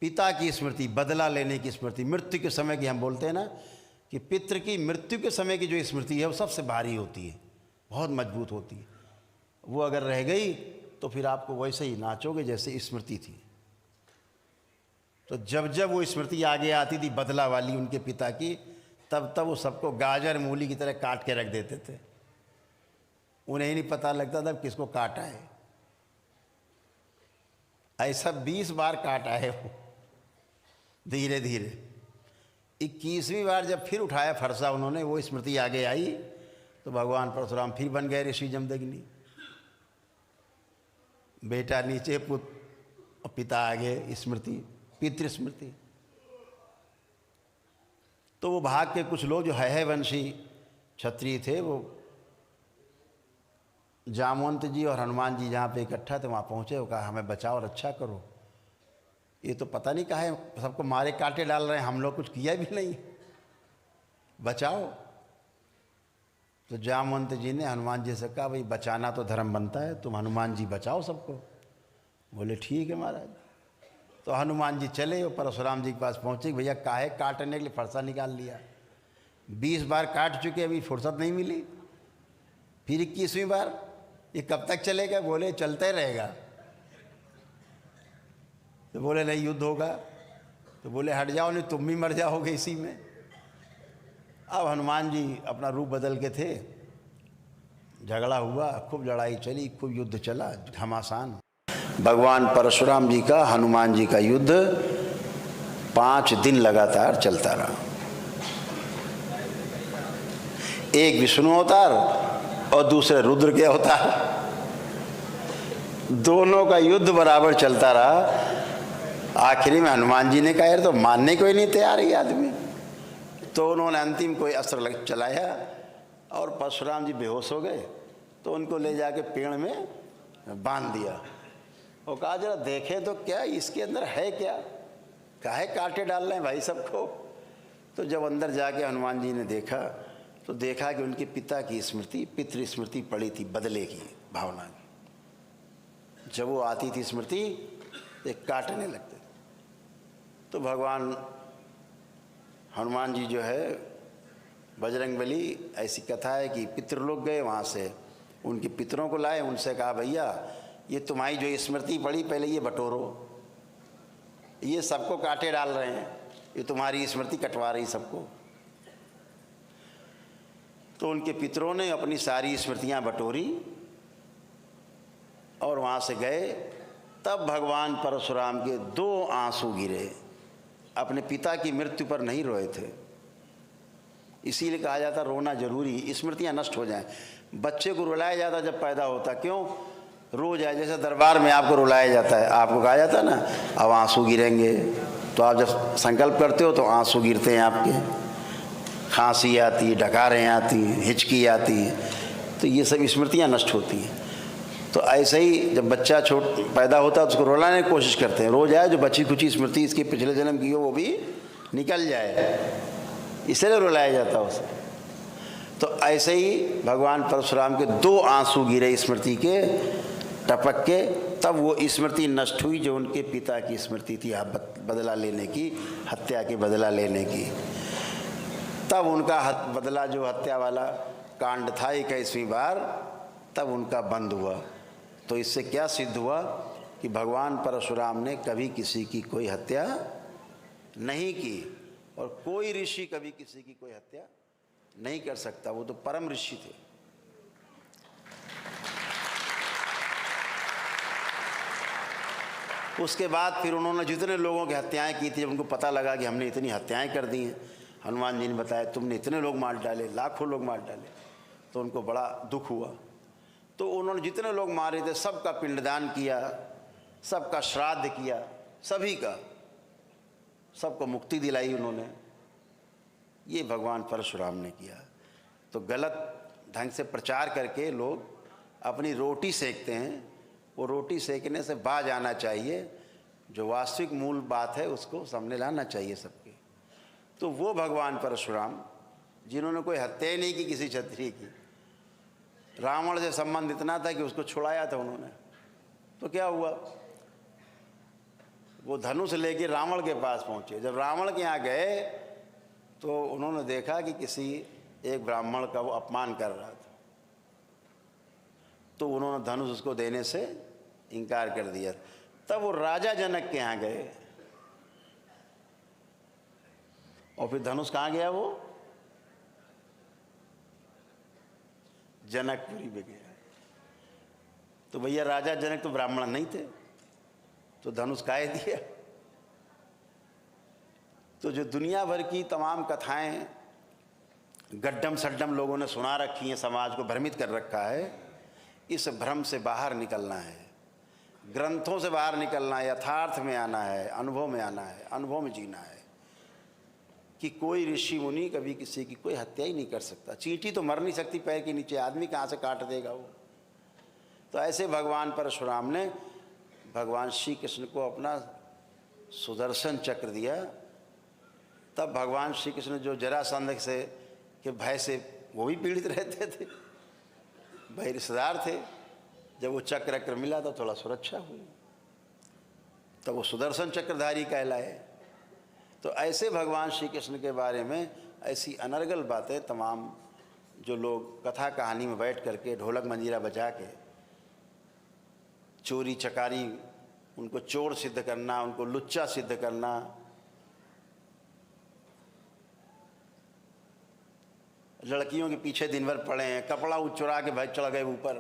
पिता की स्मृति, बदला लेने की स्मृति, मृत्यु के समय की हम बोलते हैं ना कि पितृ की मृत्यु के समय की जो स्मृति है वो सबसे भारी होती है, बहुत मजबूत होती है। वो अगर रह गई तो फिर आपको वैसे ही नाचोगे जैसे स्मृति थी। तो जब जब वो स्मृति आगे आती थी बदला वाली उनके पिता की, तब तब वो सबको गाजर मूली की तरह काट के रख देते थे। उन्हें ही नहीं पता लगता था किसको काटा है। ऐसा 20 बार काटा है वो, धीरे धीरे। 21वीं बार जब फिर उठाया फरसा उन्होंने, वो स्मृति आगे आई तो भगवान परशुराम फिर बन गए ऋषि जमदग्नि। बेटा नीचे, पुत्र पिता आगे, स्मृति, पितृ स्मृति। तो वो भाग के कुछ लोग जो है वंशी क्षत्रिय थे, वो जामवंत जी और हनुमान जी जहाँ पे इकट्ठा थे वहाँ पहुँचे। वो कहा हमें बचाओ, रक्षा करो, ये तो पता नहीं कहा है सबको मारे काटे डाल रहे हैं, हम लोग कुछ किया भी नहीं, बचाओ। तो जामवंत जी ने हनुमान जी से कहा भाई बचाना तो धर्म बनता है, तुम हनुमान जी बचाओ सबको। बोले ठीक है महाराज। तो हनुमान जी चले और परशुराम जी के पास पहुँचे। भैया काहे काटने के लिए फरसा निकाल लिया, 20 बार काट चुके, अभी फुर्सत नहीं मिली, फिर 21वीं बार, ये कब तक चलेगा? बोले चलते रहेगा। तो बोले नहीं युद्ध होगा। तो बोले हट जाओ नहीं तुम भी मर जाओगे इसी में। अब हनुमान जी अपना रूप बदल के थे, झगड़ा हुआ, खूब लड़ाई चली, खूब युद्ध चला घमासान। भगवान परशुराम जी का हनुमान जी का युद्ध 5 दिन लगातार चलता रहा। एक विष्णु अवतार और दूसरे रुद्र के अवतार, दोनों का युद्ध बराबर चलता रहा। आखिरी में हनुमान जी ने कहा यार तो मानने को ही नहीं तैयार ये आदमी। तो उन्होंने अंतिम कोई अस्त्र चलाया और परशुराम जी बेहोश हो गए। तो उनको ले जाके पेड़ में बांध दिया। वो कहा जरा देखें तो क्या इसके अंदर है क्या, काहे कांटे डाल रहे हैं भाई सबको। तो जब अंदर जाके हनुमान जी ने देखा तो देखा कि उनके पिता की स्मृति, पितृ स्मृति पड़ी थी, बदले की भावना की। जब वो आती थी स्मृति एक काटने लगते। तो भगवान हनुमान जी जो है बजरंगबली, ऐसी कथा है कि पितृ लोग गए, वहाँ से उनके पितरों को लाए, उनसे कहा भैया ये तुम्हारी जो स्मृति पड़ी पहले ये बटोरो, ये सबको काटे डाल रहे हैं, ये तुम्हारी स्मृति कटवा रही सबको। तो उनके पितरों ने अपनी सारी स्मृतियां बटोरी और वहाँ से गए। तब भगवान परशुराम के 2 आंसू गिरे। अपने पिता की मृत्यु पर नहीं रोए थे। इसीलिए कहा जाता रोना जरूरी, स्मृतियां नष्ट हो जाएं। बच्चे को रुलाया जाता जब पैदा होता, क्यों रो जाए, जैसे दरबार में आपको रुलाया जाता है, आपको कहा जाता है ना अब आंसू गिरेंगे, तो आप जब संकल्प करते हो तो आंसू गिरते हैं आपके, खांसी आती है, डकारें आती हैं, हिचकी आती है, तो ये सब स्मृतियां नष्ट होती हैं। तो ऐसे ही जब बच्चा पैदा होता है उसको रुलाने की कोशिश करते हैं, रो जाए, जो बची खुची स्मृति इसके पिछले जन्म की हो वो भी निकल जाए, इसलिए रुलाया जाता है उसे। तो ऐसे ही भगवान परशुराम के 2 आंसू गिरे स्मृति के, टपक के, तब वो स्मृति नष्ट हुई जो उनके पिता की स्मृति थी बदला लेने की, हत्या के बदला लेने की। तब उनका बदला जो हत्या वाला कांड था 21वीं बार, तब उनका बंद हुआ। तो इससे क्या सिद्ध हुआ कि भगवान परशुराम ने कभी किसी की कोई हत्या नहीं की और कोई ऋषि कभी किसी की कोई हत्या नहीं कर सकता, वो तो परम ऋषि थे। उसके बाद फिर उन्होंने जितने लोगों की हत्याएं की थी, जब उनको पता लगा कि हमने इतनी हत्याएं कर दी हैं, हनुमान जी ने बताया तुमने इतने लोग मार डाले, लाखों लोग मार डाले, तो उनको बड़ा दुख हुआ। तो उन्होंने जितने लोग मारे थे सबका पिंडदान किया, सबका श्राद्ध किया, सभी का, सबको मुक्ति दिलाई उन्होंने। ये भगवान परशुराम ने किया। तो गलत ढंग से प्रचार करके लोग अपनी रोटी सेकते हैं, वो रोटी सेकने से बाज आना चाहिए, जो वास्तविक मूल बात है उसको सामने लाना चाहिए सबके। तो वो भगवान परशुराम जिन्होंने कोई हत्या ही नहीं की किसी क्षत्रिय की, रावण से संबंध इतना था कि उसको छुड़ाया था उन्होंने, तो क्या हुआ, वो धनुष लेके रावण के पास पहुंचे। जब रावण के यहाँ गए तो उन्होंने देखा कि किसी एक ब्राह्मण का वो अपमान कर रहा था, तो उन्होंने धनुष उसको देने से इनकार कर दिया। तब वो राजा जनक के यहाँ गए, और फिर धनुष कहाँ गया, वो जनकपुरी में गया। तो भैया राजा जनक तो ब्राह्मण नहीं थे, तो धनुष काहे दिया। तो जो दुनिया भर की तमाम कथाएं गड्ढम सड्डम लोगों ने सुना रखी हैं, समाज को भ्रमित कर रखा है, इस भ्रम से बाहर निकलना है, ग्रंथों से बाहर निकलना है, यथार्थ में आना है, अनुभव में आना है, अनुभव में जीना है कि कोई ऋषि मुनि कभी किसी की कोई हत्या ही नहीं कर सकता। चींटी तो मर नहीं सकती पैर के नीचे, आदमी कहाँ से काट देगा वो। तो ऐसे भगवान परशुराम ने भगवान श्री कृष्ण को अपना सुदर्शन चक्र दिया। तब भगवान श्री कृष्ण जो जरासंध से के भय से वो भी पीड़ित रहते थे, भाई रिश्तेदार थे, जब वो चक्र मिला तो थोड़ा सुरक्षा हुई, तब वो सुदर्शन चक्रधारी कहलाए। तो ऐसे भगवान श्री कृष्ण के बारे में ऐसी अनर्गल बातें तमाम जो लोग कथा कहानी में बैठ करके ढोलक मंजीरा बजा के चोरी चकारी, उनको चोर सिद्ध करना, उनको लुच्चा सिद्ध करना, लड़कियों के पीछे दिन भर पड़े हैं, कपड़ा चुरा के भाई चढ़ गए ऊपर,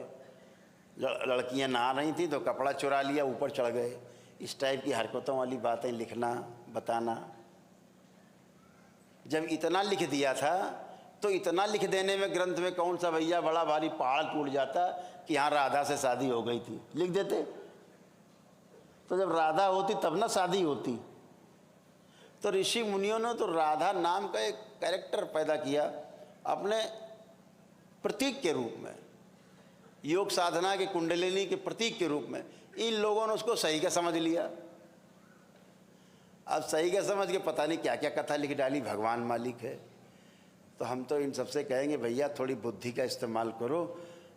लड़कियां नहा रही थी तो कपड़ा चुरा लिया ऊपर चढ़ गए, इस टाइप की हरकतों वाली बातें लिखना बताना। जब इतना लिख दिया था तो इतना लिख देने में ग्रंथ में कौन सा भैया बड़ा भारी पहाड़ टूट जाता कि यहाँ राधा से शादी हो गई थी, लिख देते। तो जब राधा होती तब ना शादी होती। तो ऋषि मुनियों ने तो राधा नाम का एक कैरेक्टर पैदा किया अपने प्रतीक के रूप में, योग साधना के कुंडलिनी के प्रतीक के रूप में। इन लोगों ने उसको सही का समझ लिया। अब सही का समझ के पता नहीं क्या क्या कथा लिख डाली, भगवान मालिक है। तो हम तो इन सबसे कहेंगे भैया थोड़ी बुद्धि का इस्तेमाल करो,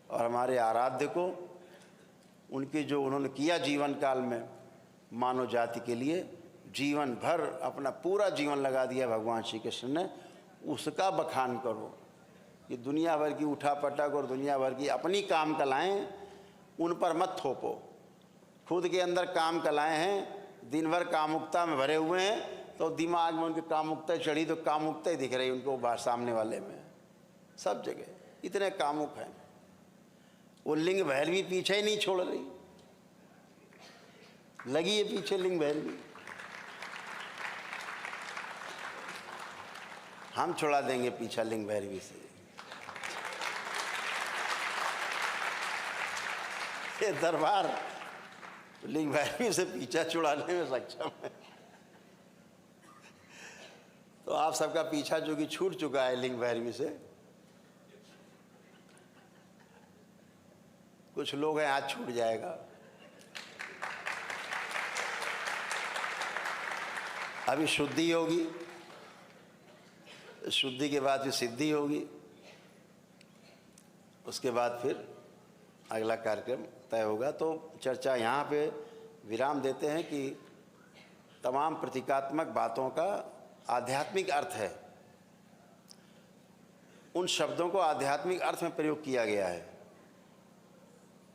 और हमारे आराध्य को उनके जो उन्होंने किया जीवन काल में मानव जाति के लिए, जीवन भर अपना पूरा जीवन लगा दिया भगवान श्री कृष्ण ने, उसका बखान करो। कि दुनिया भर की उठा पटक और दुनिया भर की अपनी काम कलाएं उन पर मत थोपो। खुद के अंदर काम कलाएं हैं, दिन भर कामुकता में भरे हुए हैं, तो दिमाग में उनकी कामुकता चढ़ी तो कामुकता ही दिख रही उनको बाहर सामने वाले में, सब जगह इतने कामुक हैं। वो लिंग भैरवी पीछे ही नहीं छोड़ रही, लगी है पीछे लिंग भैरवी। हम छोड़ा देंगे पीछा लिंग भैरवी से। ये दरबार लिंग भैरवी से पीछा छुड़ाने में सक्षम है। तो आप सबका पीछा जो कि छूट चुका है लिंग भैरवी से, कुछ लोग हैं आज छूट जाएगा। अभी शुद्धि होगी, शुद्धि के बाद फिर सिद्धि होगी, उसके बाद फिर अगला कार्यक्रम तय होगा। तो चर्चा यहाँ पे विराम देते हैं कि तमाम प्रतीकात्मक बातों का आध्यात्मिक अर्थ है, उन शब्दों को आध्यात्मिक अर्थ में प्रयोग किया गया है।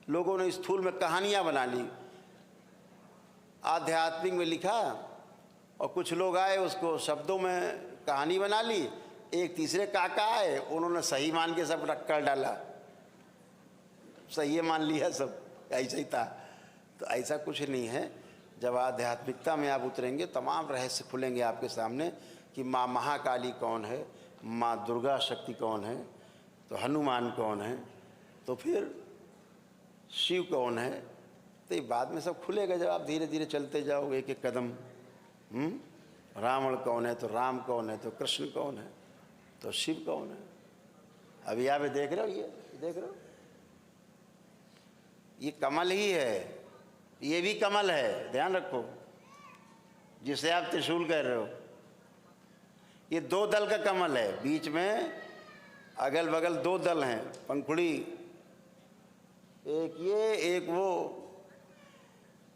लोगों ने स्थूल में कहानियाँ बना ली, आध्यात्मिक में लिखा, और कुछ लोग आए उसको शब्दों में कहानी बना ली। एक तीसरे काका आए, उन्होंने सही मान के सब रख कर डाला, सही मान लिया, सब ऐसा ही था। तो ऐसा कुछ नहीं है। जब आध्यात्मिकता में आप उतरेंगे तमाम रहस्य खुलेंगे आपके सामने कि माँ महाकाली कौन है, माँ दुर्गा शक्ति कौन है, तो हनुमान कौन है, तो फिर शिव कौन है। तो ये बाद में सब खुलेगा जब आप धीरे धीरे चलते जाओगे एक एक कदम। रावण कौन है, तो राम कौन है, तो कृष्ण कौन है, तो शिव कौन है। अभी आप देख रहे हो, ये देख रहे हो, ये कमल ही है, ये भी कमल है, ध्यान रखो, जिसे आप त्रिशूल कह रहे हो। ये 2 दल का कमल है, बीच में अगल बगल 2 दल हैं, पंखुड़ी, एक ये एक वो।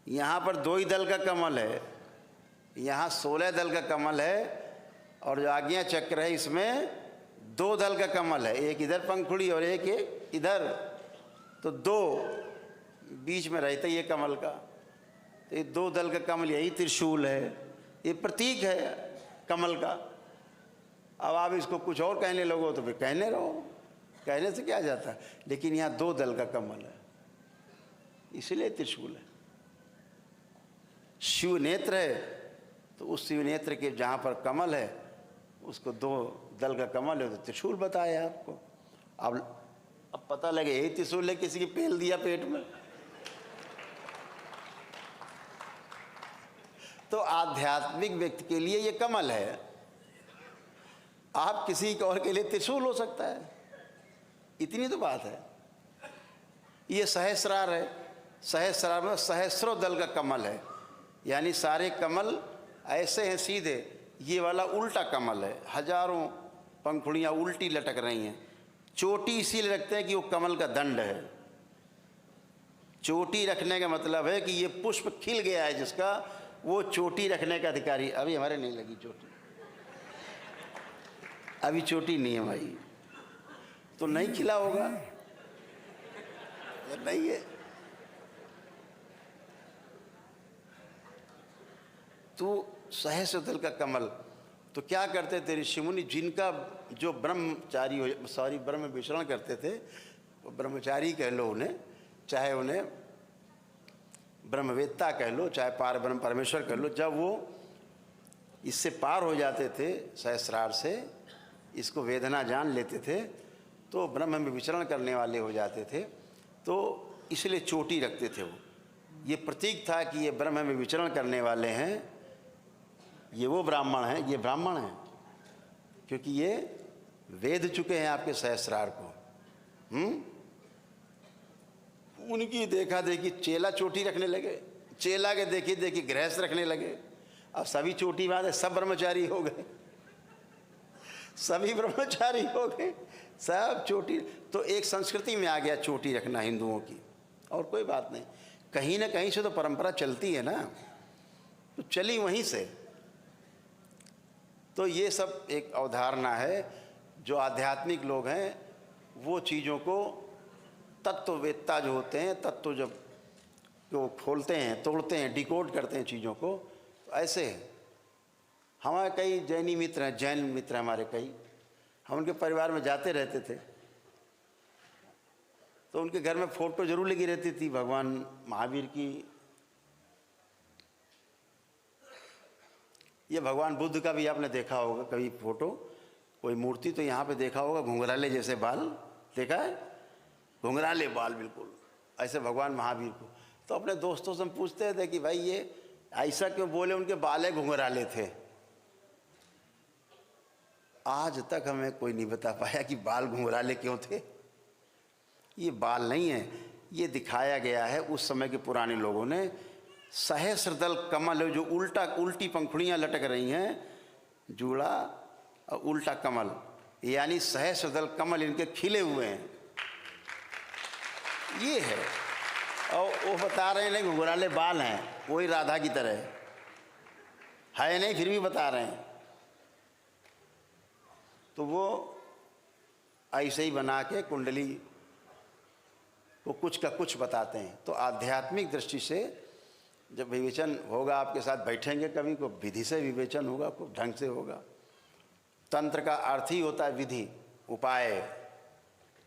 यहाँ पर 2 ही दल का कमल है, यहाँ 16 दल का कमल है, और जो आज्ञा चक्र है इसमें 2 दल का कमल है, एक इधर पंखुड़ी और एक इधर, तो 2 बीच में रहता ये कमल का। तो ये 2 दल का कमल यही त्रिशूल है, ये प्रतीक है कमल का। अब आप इसको कुछ और कहने लगो तो फिर कहने रहो, कहने से क्या जाता है, लेकिन यहाँ 2 दल का कमल है, इसलिए त्रिशूल है। शिव नेत्र है, तो उस शिव नेत्र के जहाँ पर कमल है उसको 2 दल का कमल है, तो त्रिशूल बताया आपको। अब पता लगे यही त्रिशूल है, किसी की पेल दिया पेट में। तो आध्यात्मिक व्यक्ति के लिए ये कमल है, आप किसी और के लिए त्रिशूल हो सकता है, इतनी तो बात है। ये सहस्रार है, सहस्रार में सहस्रों दल का कमल है, यानी सारे कमल ऐसे हैं सीधे, ये वाला उल्टा कमल है, हजारों पंखुड़ियाँ उल्टी लटक रही हैं। चोटी इसीलिए रखते हैं कि वो कमल का दंड है। चोटी रखने का मतलब है कि ये पुष्प खिल गया है जिसका, वो चोटी रखने का अधिकारी। अभी हमारे नहीं लगी चोटी, अभी चोटी नहीं है भाई, तो नहीं खिला होगा, नहीं है तो सहस्र दल का कमल। तो क्या करते थे ऋषि मुनि, जिनका जो ब्रह्मचारी हो, ब्रह्म विचरण करते थे, वो ब्रह्मचारी कह लो उन्हें, चाहे उन्हें ब्रह्मवेत्ता कह लो, चाहे पार ब्रह्म परमेश्वर कह लो, जब वो इससे पार हो जाते थे, सहस्रार से इसको वेदना जान लेते थे, तो ब्रह्म में विचरण करने वाले हो जाते थे। तो इसलिए चोटी रखते थे वो, ये प्रतीक था कि ये ब्रह्म में विचरण करने वाले हैं, ये वो ब्राह्मण हैं, ये ब्राह्मण हैं, क्योंकि ये वेद चुके हैं आपके सहस्रार को। उनकी देखा देखी चेला चोटी रखने लगे, चेला के देखी देखी गृहस्थ रखने लगे, अब सभी चोटी बांधे, सब ब्रह्मचारी हो गए, सभी ब्रह्मचारी हो गए, सब चोटी। तो एक संस्कृति में आ गया चोटी रखना हिंदुओं की, और कोई बात नहीं, कहीं ना कहीं से तो परंपरा चलती है ना, तो चली वहीं से। तो ये सब एक अवधारणा है, जो आध्यात्मिक लोग हैं वो चीज़ों को, तत्ववेत्ता जो होते हैं, तत्व जब वो खोलते हैं, तोड़ते हैं, डिकोड करते हैं चीज़ों को, तो ऐसे है। हमारे कई जैनी मित्र हैं, जैन मित्र हमारे कई, हम उनके परिवार में जाते रहते थे, तो उनके घर में फ़ोटो जरूर लगी रहती थी भगवान महावीर की, ये भगवान बुद्ध का भी आपने देखा होगा कभी फ़ोटो, कोई मूर्ति तो यहाँ पे देखा होगा, घुंघराले जैसे बाल, देखा है, घुंघराले बाल बिल्कुल ऐसे भगवान महावीर को। तो अपने दोस्तों से हम पूछते थे कि भाई ये ऐसा क्यों बोले, उनके बाल घुंघराले थे। आज तक हमें कोई नहीं बता पाया कि बाल घुंघराले क्यों थे। ये बाल नहीं है, ये दिखाया गया है उस समय के पुराने लोगों ने। सहस्रदल कमल है, जो उल्टी पंखुड़ियाँ लटक रही हैं, जूड़ा और उल्टा कमल, यानी सहस्रदल कमल इनके खिले हुए हैं, ये है। और वो बता रहे हैं नहीं घुंघराले बाल हैं, वही राधा की तरह है नहीं, फिर भी बता रहे हैं। तो वो ऐसे ही बना के कुंडली को कुछ का कुछ बताते हैं। तो आध्यात्मिक दृष्टि से जब विवेचन होगा, आपके साथ बैठेंगे कभी, को विधि से विवेचन होगा, को ढंग से होगा। तंत्र का अर्थ ही होता है विधि, उपाय,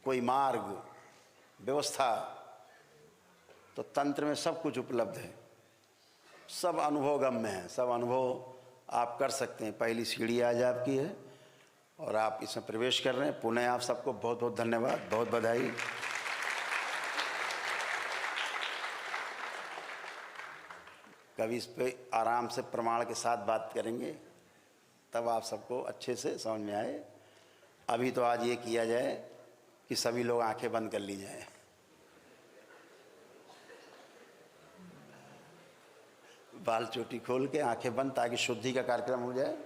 कोई मार्ग, व्यवस्था। तो तंत्र में सब कुछ उपलब्ध है, सब अनुभवगम्य है, सब अनुभव आप कर सकते हैं। पहली सीढ़ी आज आपकी है और आप इसमें प्रवेश कर रहे हैं। पुनः आप सबको बहुत बहुत धन्यवाद, बहुत बधाई। कभी इस पे आराम से प्रमाण के साथ बात करेंगे, तब आप सबको अच्छे से समझ में आए। अभी तो आज ये किया जाए कि सभी लोग आंखें बंद कर ली जाए। बाल चोटी खोल के आंखें बंद ताकि शुद्धि का कार्यक्रम हो जाए।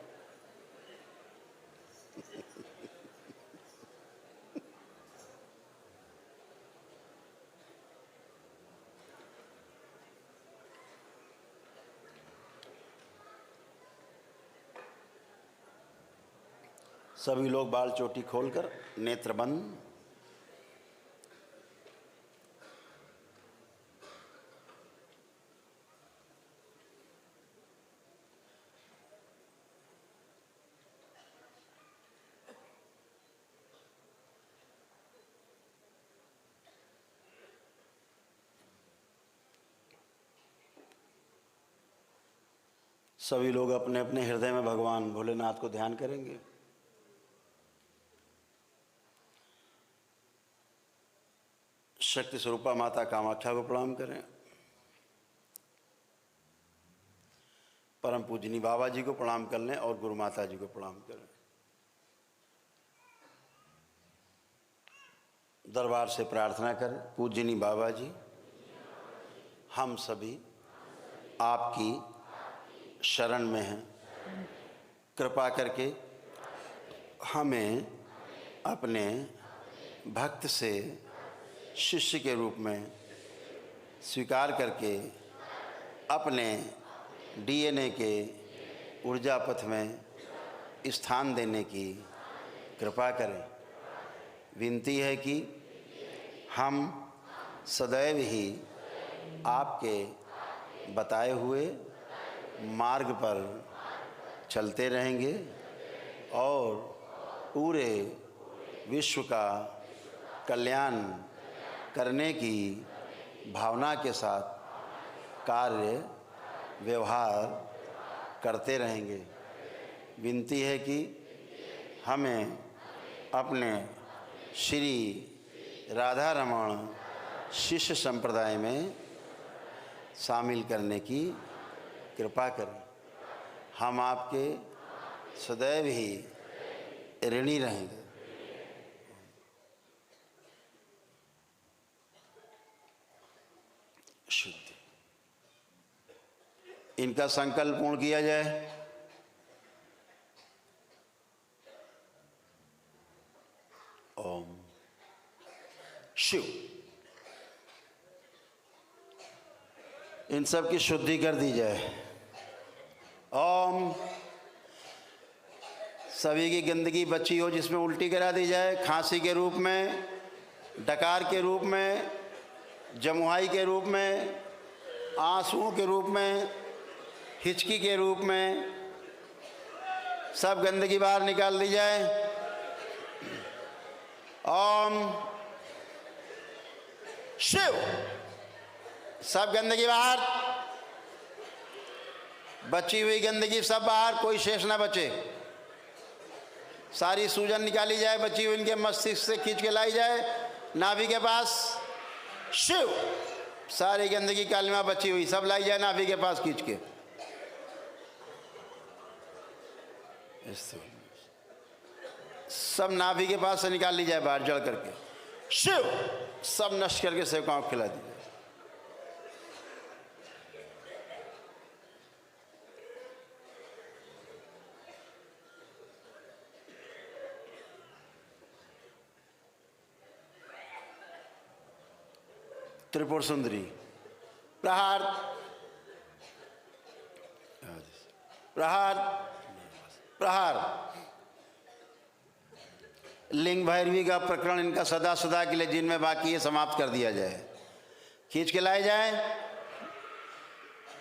सभी लोग बाल चोटी खोलकर नेत्र बंद। सभी लोग अपने अपने हृदय में भगवान भोलेनाथ को ध्यान करेंगे। शक्ति स्वरूपा माता कामाख्या को प्रणाम करें। परम पूजनी बाबा जी को प्रणाम कर लें और गुरु माता जी को प्रणाम करें। दरबार से प्रार्थना करें, पूजनी बाबा जी, हम सभी आपकी शरण में हैं। कृपा करके हमें अपने भक्त से शिष्य के रूप में स्वीकार करके अपने डीएनए के ऊर्जा पथ में स्थान देने की कृपा करें। विनती है कि हम सदैव ही आपके बताए हुए मार्ग पर चलते रहेंगे और पूरे विश्व का कल्याण करने की भावना के साथ कार्य व्यवहार करते रहेंगे। विनती है कि हमें अपने श्री राधा रमण शिष्य संप्रदाय में शामिल करने की कृपा करें। हम आपके सदैव ही ऋणी रहेंगे। शुद्ध। इनका संकल्प पूर्ण किया जाए। ओम शिव। इन सब की शुद्धि कर दी जाए। ओम। सभी की गंदगी बची हो जिसमें उल्टी करा दी जाए, खांसी के रूप में, डकार के रूप में, जमुहाई के रूप में, आंसुओं के रूप में, हिचकी के रूप में, सब गंदगी बाहर निकाल दी जाए। ओम शिव। सब गंदगी बाहर, बची हुई गंदगी सब बाहर, कोई शेष ना बचे। सारी सूजन निकाली जाए, बची हुई इनके मस्तिष्क से खींच के लाई जाए नाभि के पास। शिव। सारी गंदगी कालिमा बची हुई सब लाई जाए नाभि के पास खींच के। सब नाभि के पास से निकाल ली जाए बाहर जड़ करके। शिव। सब नष्ट करके सेवकाओं को खिला दी जाए। त्रिपुर सुंदरी प्रहार प्रहार प्रहार। लिंग भैरवी का प्रकरण इनका सदा सदा के लिए जिनमें बाकी है समाप्त कर दिया जाए। खींच के लाई जाए,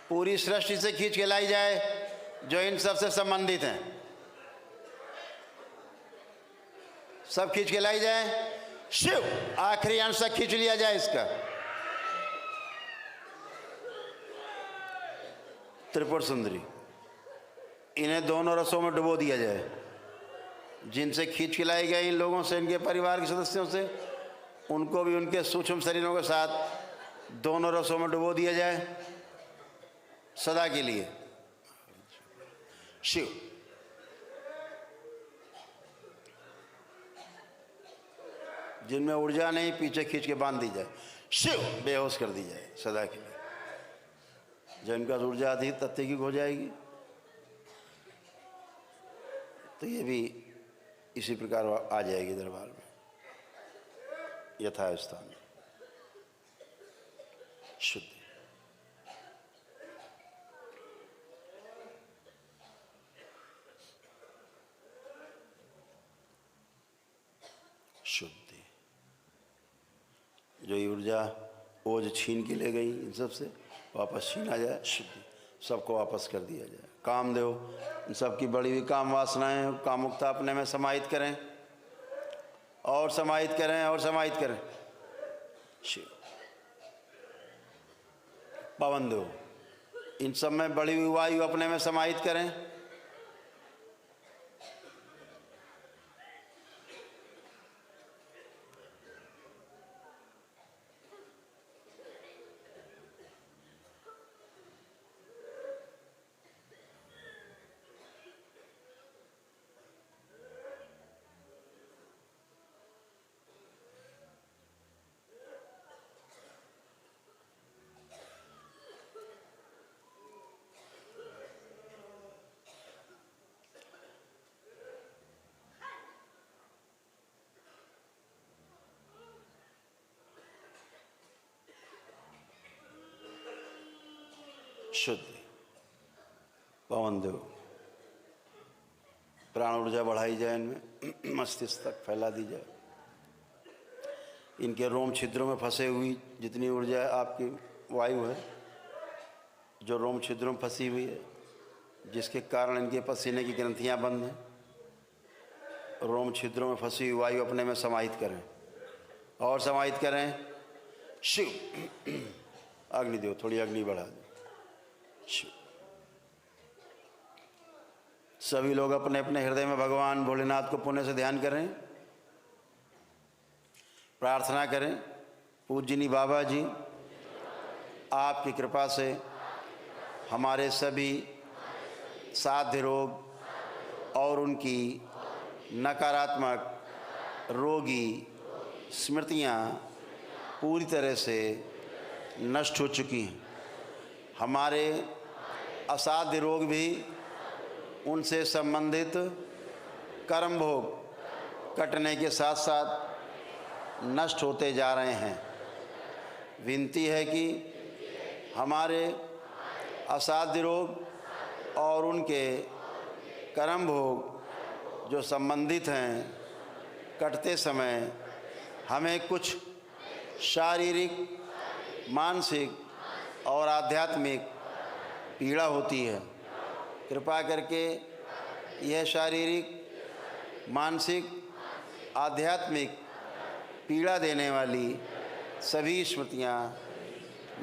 पूरी सृष्टि से खींच के लाई जाए जो इन सब से संबंधित हैं। सब खींच के लाई जाए। शिव। आखिरी अंश तक खींच लिया जाए इसका। त्रिपुर सुंदरी। इन्हें दोनों रसों में डुबो दिया जाए। जिनसे खींच के लाई गए इन लोगों से, इनके परिवार के सदस्यों से, उनको भी उनके सूक्ष्म शरीरों के साथ दोनों रसों में डुबो दिया जाए सदा के लिए। शिव। जिनमें ऊर्जा नहीं पीछे खींच के बांध दी जाए। शिव। बेहोश कर दी जाए सदा के लिए। जब इनका ऊर्जा अधिक अत्यधिक हो जाएगी तो ये भी इसी प्रकार आ जाएगी दरबार में यथास्थान। शुद्धि शुद्धि, जो ये ऊर्जा ओज छीन के ले गई इन सब से वापस छीना जाए, शुद्धि सबको वापस कर दिया जाए। कामदेव इन सब की बड़ी हुई काम वासनाएं कामुकता अपने में समाहित करें और समाहित करें और समाहित करें। शिव पवन देव इन सब में बड़ी हुई वायु अपने में समाहित करें। शुद्धि पवन देव प्राण ऊर्जा बढ़ाई जाए, इनमें मस्तिष्क तक फैला दी जाए। इनके रोम छिद्रों में फंसे हुई जितनी ऊर्जा आपकी वायु है जो रोम छिद्रों में फंसी हुई है, जिसके कारण इनके पसीने की ग्रंथियां बंद हैं, रोम छिद्रों में फंसी हुई वायु अपने में समाहित करें और समाहित करें। शिव अग्निदेव थोड़ी अग्नि बढ़ा दें। सभी लोग अपने अपने हृदय में भगवान भोलेनाथ को पुण्य से ध्यान करें, प्रार्थना करें। पूज्यनी बाबा जी आपकी कृपा से हमारे सभी साध्य रोग और उनकी नकारात्मक रोगी स्मृतियाँ पूरी तरह से नष्ट हो चुकी हैं। हमारे असाध्य रोग भी उनसे संबंधित कर्म भोग कटने के साथ साथ नष्ट होते जा रहे हैं। विनती है कि हमारे असाध्य रोग और उनके कर्म भोग जो संबंधित हैं कटते समय हमें कुछ शारीरिक, मानसिक और आध्यात्मिक पीड़ा होती है। कृपा करके यह शारीरिक, मानसिक, आध्यात्मिक पीड़ा देने वाली सभी स्मृतियाँ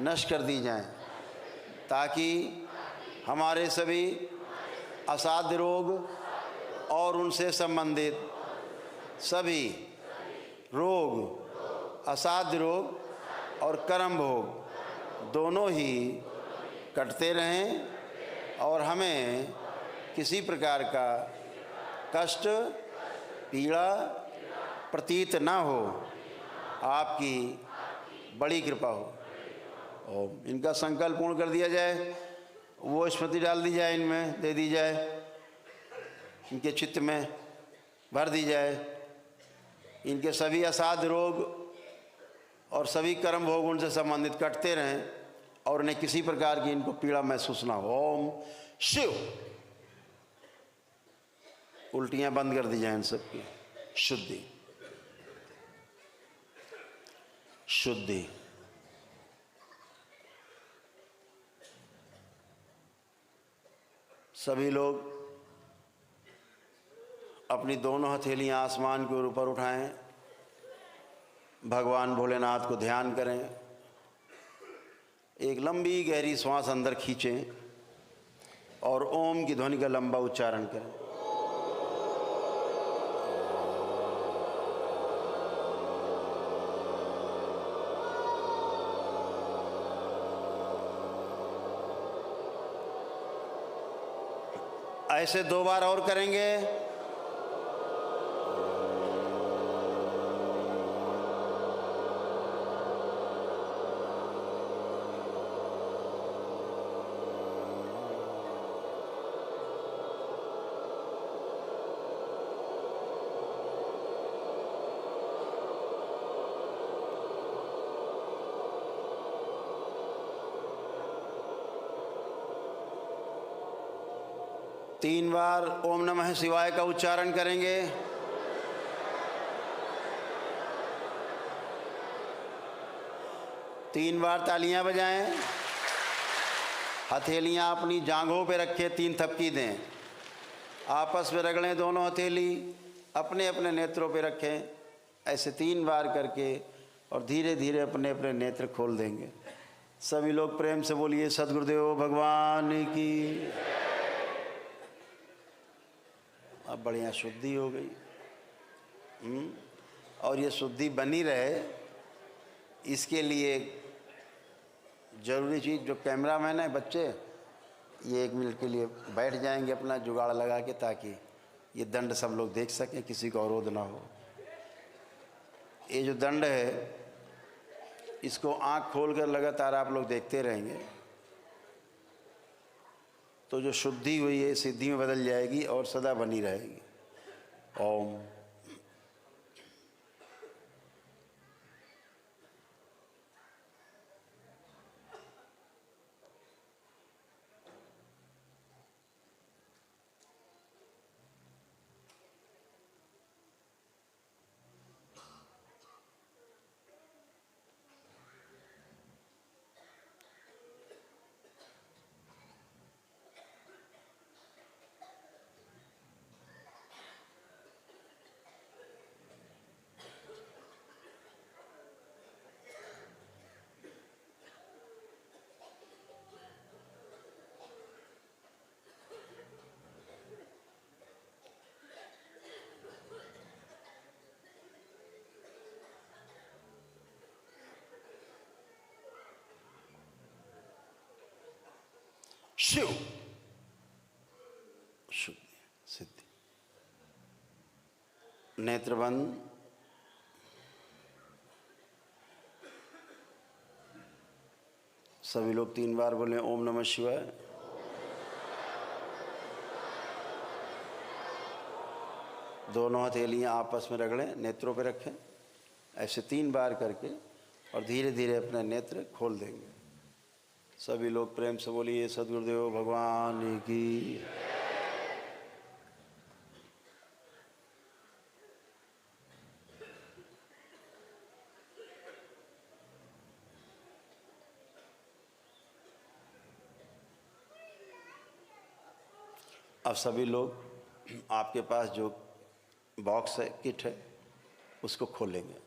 नष्ट कर दी जाएं, ताकि हमारे सभी असाध्य रोग और उनसे संबंधित सभी रोग, असाध्य रोग और कर्म भोग दोनों ही कटते रहें और हमें किसी प्रकार का कष्ट, पीड़ा प्रतीत ना हो। आपकी बड़ी कृपा हो। और इनका संकल्प पूर्ण कर दिया जाए, वो स्मृति डाल दी जाए, इनमें दे दी जाए, इनके चित्त में भर दी जाए। इनके सभी असाध्य रोग और सभी कर्म भोग उनसे संबंधित कटते रहें और उन्हें किसी प्रकार की इनको पीड़ा महसूस ना हो। ओम शिव। उल्टियां बंद कर दी जाए इन सबकी। शुद्धि शुद्धि सभी लोग अपनी दोनों हथेलियां आसमान के ऊपर उठाएं, भगवान भोलेनाथ को ध्यान करें, एक लंबी गहरी श्वास अंदर खींचें और ओम की ध्वनि का लंबा उच्चारण करें। ऐसे 2 बार और करेंगे। 3 बार ओम नमः शिवाय का उच्चारण करेंगे। तीन बार तालियां बजाएं। हथेलियां अपनी जांघों पे रखें, 3 थपकी दें। आपस में रगड़ें दोनों हथेली, अपने अपने नेत्रों पे रखें। ऐसे 3 बार करके और धीरे धीरे अपने अपने नेत्र खोल देंगे। सभी लोग प्रेम से बोलिए सद्गुरुदेव भगवान की। अब बढ़िया शुद्धि हो गई। और ये शुद्धि बनी रहे, इसके लिए ज़रूरी चीज़, जो कैमरामैन है बच्चे, ये 1 मिनट के लिए बैठ जाएंगे अपना जुगाड़ लगा के, ताकि ये दंड सब लोग देख सकें, किसी को अवरोध ना हो। ये जो दंड है, इसको आँख खोलकर लगातार आप लोग देखते रहेंगे तो जो शुद्धि हुई है सिद्धि में बदल जाएगी और सदा बनी रहेगी। ओम। शिव। शुद्धि सिद्धि। नेत्र बंद। सभी लोग 3 बार बोलें ओम नमः शिवाय। दोनों हथेलियां आपस में रगड़ें, नेत्रों पे रखें। ऐसे 3 बार करके और धीरे धीरे अपने नेत्र खोल देंगे। सभी लोग प्रेम से बोलिए सद्गुरुदेव भगवान की। अब सभी लोग आपके पास जो बॉक्स है, किट है, उसको खोलेंगे।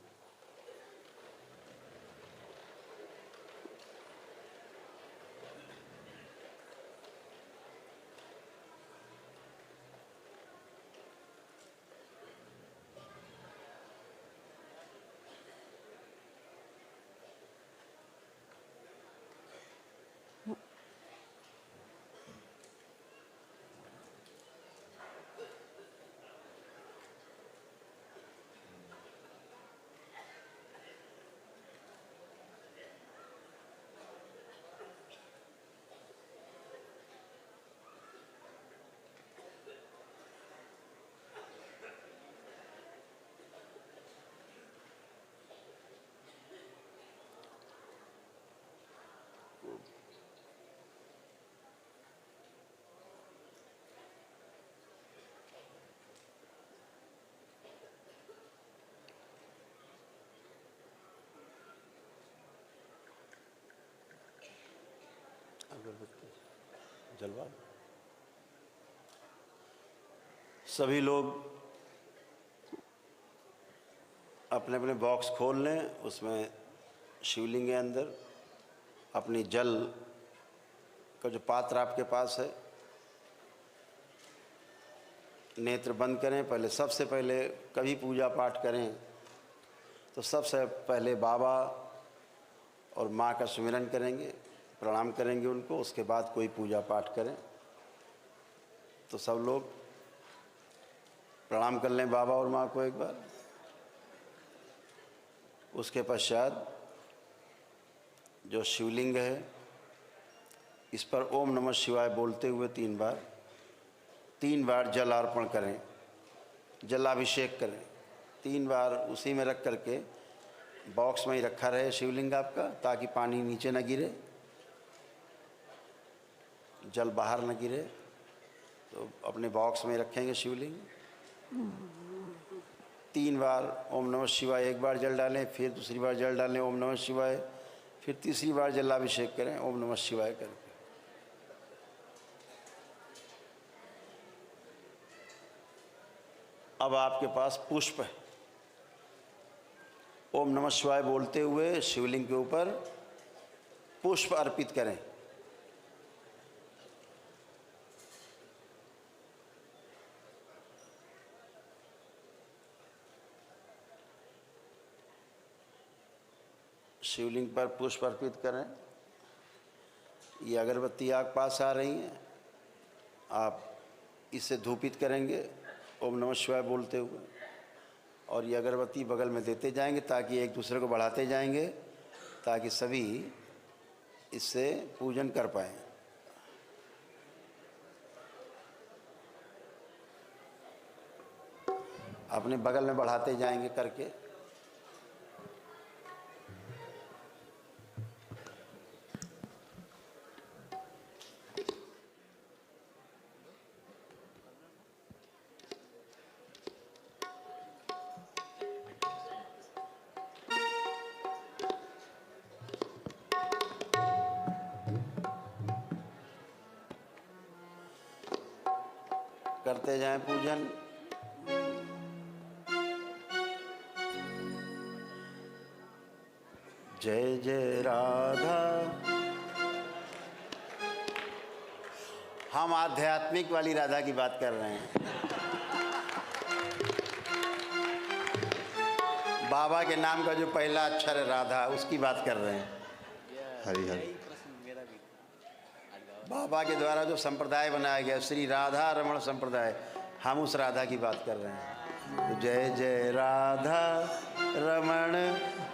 जलवा। सभी लोग अपने अपने बॉक्स खोल लें। उसमें शिवलिंग के अंदर अपनी जल का जो पात्र आपके पास है, नेत्र बंद करें। पहले सबसे पहले कभी पूजा पाठ करें तो सबसे पहले बाबा और माँ का सुमिरन करेंगे, प्रणाम करेंगे उनको। उसके बाद कोई पूजा पाठ करें तो सब लोग प्रणाम कर लें बाबा और माँ को एक बार। उसके पश्चात जो शिवलिंग है, इस पर ओम नमः शिवाय बोलते हुए 3 बार जल अर्पण करें, जलाभिषेक करें। 3 बार उसी में रख करके बॉक्स में ही रखा रहे शिवलिंग आपका, ताकि पानी नीचे न गिरे, जल बाहर न गिरे। तो अपने बॉक्स में रखेंगे शिवलिंग। 3 बार ओम नमः शिवाय, 1 बार जल डालें, फिर दूसरी बार जल डालें ओम नमः शिवाय, फिर तीसरी बार जलाभिषेक करें ओम नमः शिवाय करके। अब आपके पास पुष्प है, ओम नमः शिवाय बोलते हुए शिवलिंग के ऊपर पुष्प अर्पित करें। शिवलिंग पर पुष्प अर्पित करें। ये अगरबत्ती आग पास आ रही हैं, आप इसे धूपित करेंगे ओम नमः शिवाय बोलते हुए, और ये अगरबत्ती बगल में देते जाएंगे ताकि एक दूसरे को बढ़ाते जाएंगे, ताकि सभी इससे पूजन कर पाएँ। अपने बगल में बढ़ाते जाएंगे करके। करते जाएं पूजन। जय जय राधा। हम आध्यात्मिक वाली राधा की बात कर रहे हैं। बाबा के नाम का जो पहला अक्षर है राधा, उसकी बात कर रहे हैं। हरि हरि। बाबा के द्वारा जो संप्रदाय बनाया गया श्री राधा रमण संप्रदाय, हम उस राधा की बात कर रहे हैं। तो जय जय राधा रमण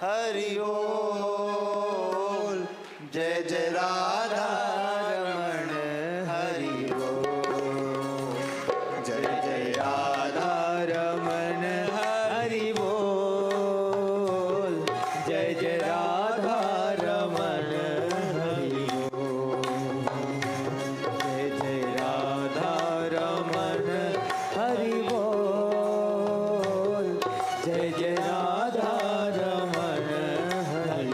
हरि बोल, जय जय राधा रमण हरि बोल, जय जय राधा रमन हरि बोल, जय जय राधा रमन हरि बोल, जय जय राधा रमन हरि बोल, जय जय राधा रमन हरि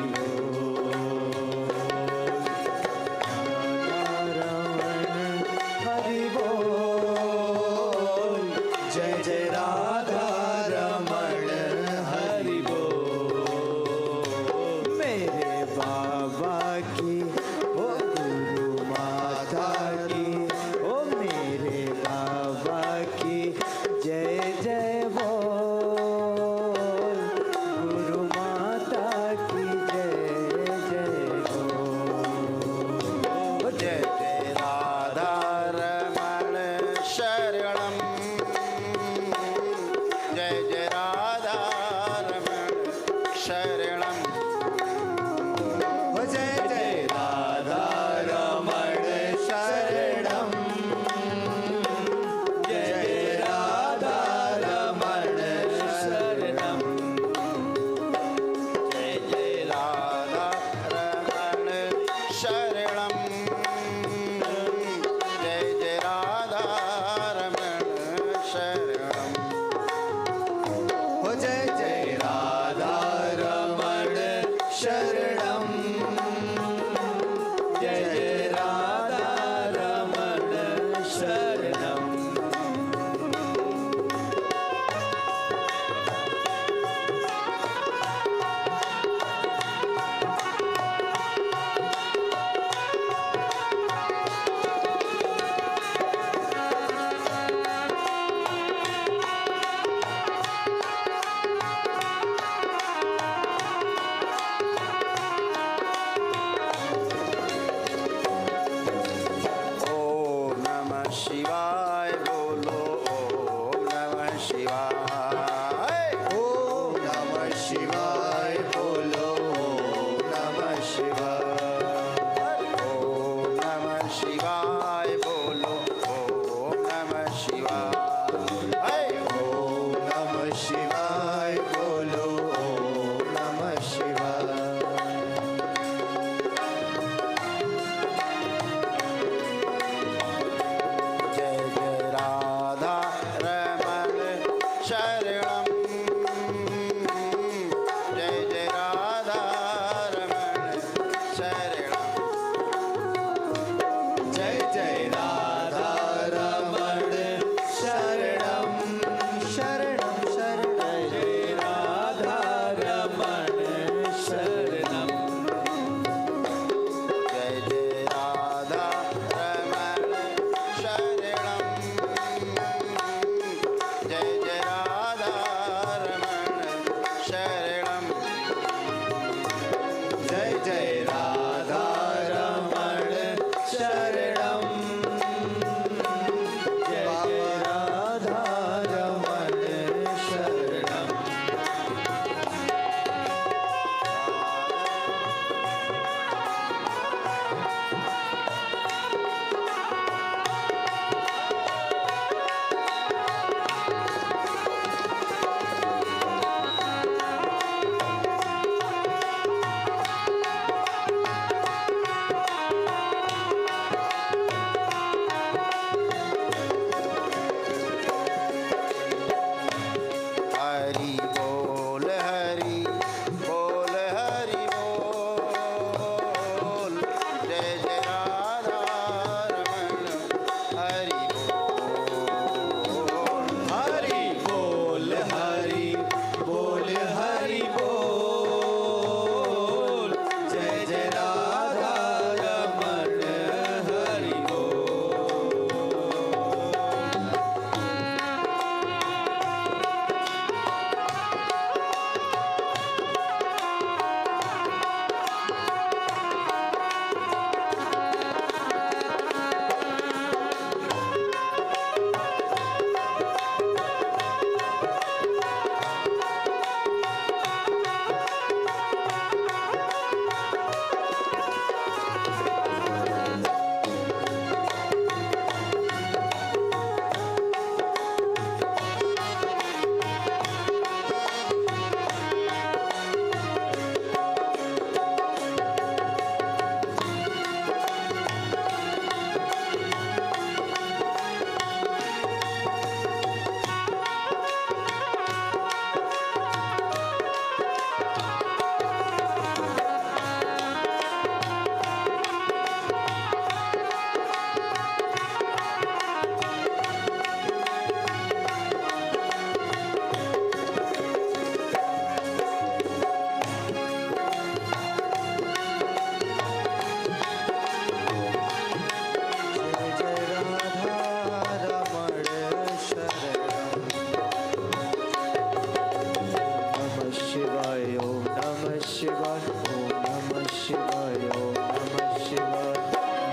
शिवाय ओम नमः शिवाय ओम नमः शिवाय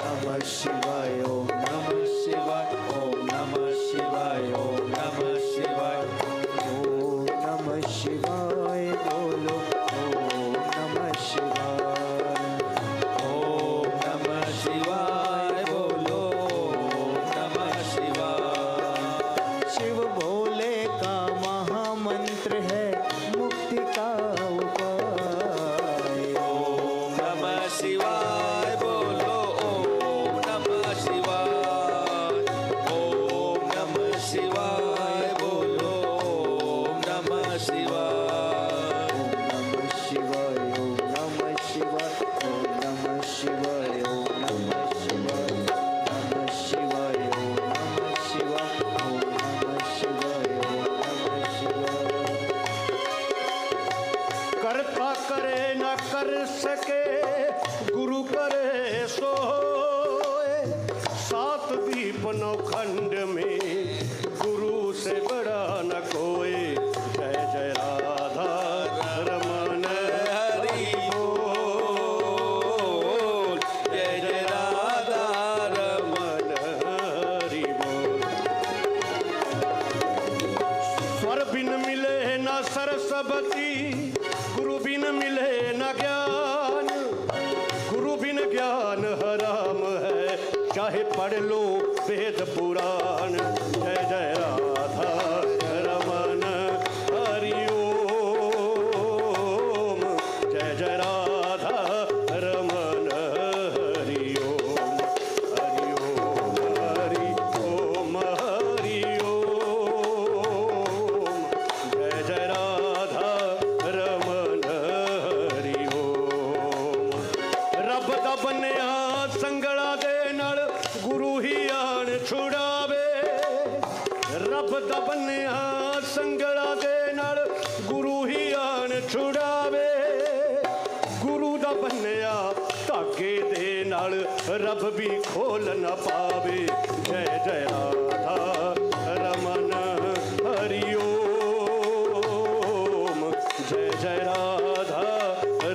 नमः शिवाय ओम नमः शिवाय ओम नमः शिवाय ओम नमः शिवाय ओम नमः शिवाय बोलो ओम नमः शिवाय ओम नमः शिवाय बोलो ओम नमः शिवाय शिव भोले का महामंत्र है मुक्ति का उपाय ओम नमः शिवाय बोलो ओम नमः शिवाय ओम नमः शिवाय बोलो ओम नमः शिवाय ओम नमः शिवाय ओम नमः शिवाय ओम नमः शिवाय ओम नमः शिवाय नमः शिवाय ओम नमः शिवाय ओम नमः शिवाय ओम नमः शिवाय करता करे न कर सके गुरु करे सोए सात दीप नौखंड में गुरु से बड़ा न कोई जय जय राधा रमन हरि बोल जय जय राधा रमन हरि बोल स्वर बिन मिले न सरस्वती गुरु बिन मिले न ज्ञान गुरु बिन ज्ञान हराम है चाहे पढ़ लो वेद पुराण जय जय राधा रमन हरि ओम जय जय राधा रमन हरि ओम हरि ओम हरि ओम हरि ओम जय जय राधा रमन हरि ओम रब दा बन्निया संगला दे नाल गुरु ही आन छुड़ावे रब दा बन्निया संगला दे नाल गुरु ही आन छुड़ावे गुरु दा बन्निया धागे दे नाल रब भी खोल न पावे जय जय राधा रमन हरि ओम जय जय राधा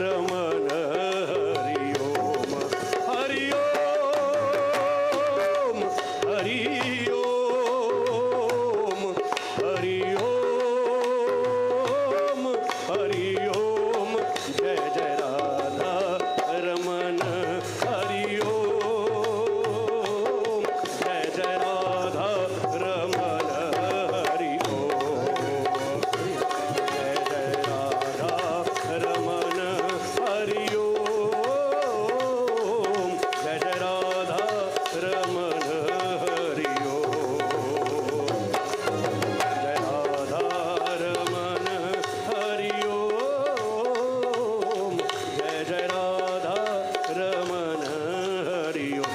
रमन हरि ओम हरि ओम हरि ओम हरि ओम हरि ओम जय जय राधा रमन हरि ओम जय जय राधा रमन हरि ओम जय जय राधा रमन हरि ओम जय जय राधा रमन हरि ओम जय राधा रमन हरि ओम जय जय राधा रमन हरि ओम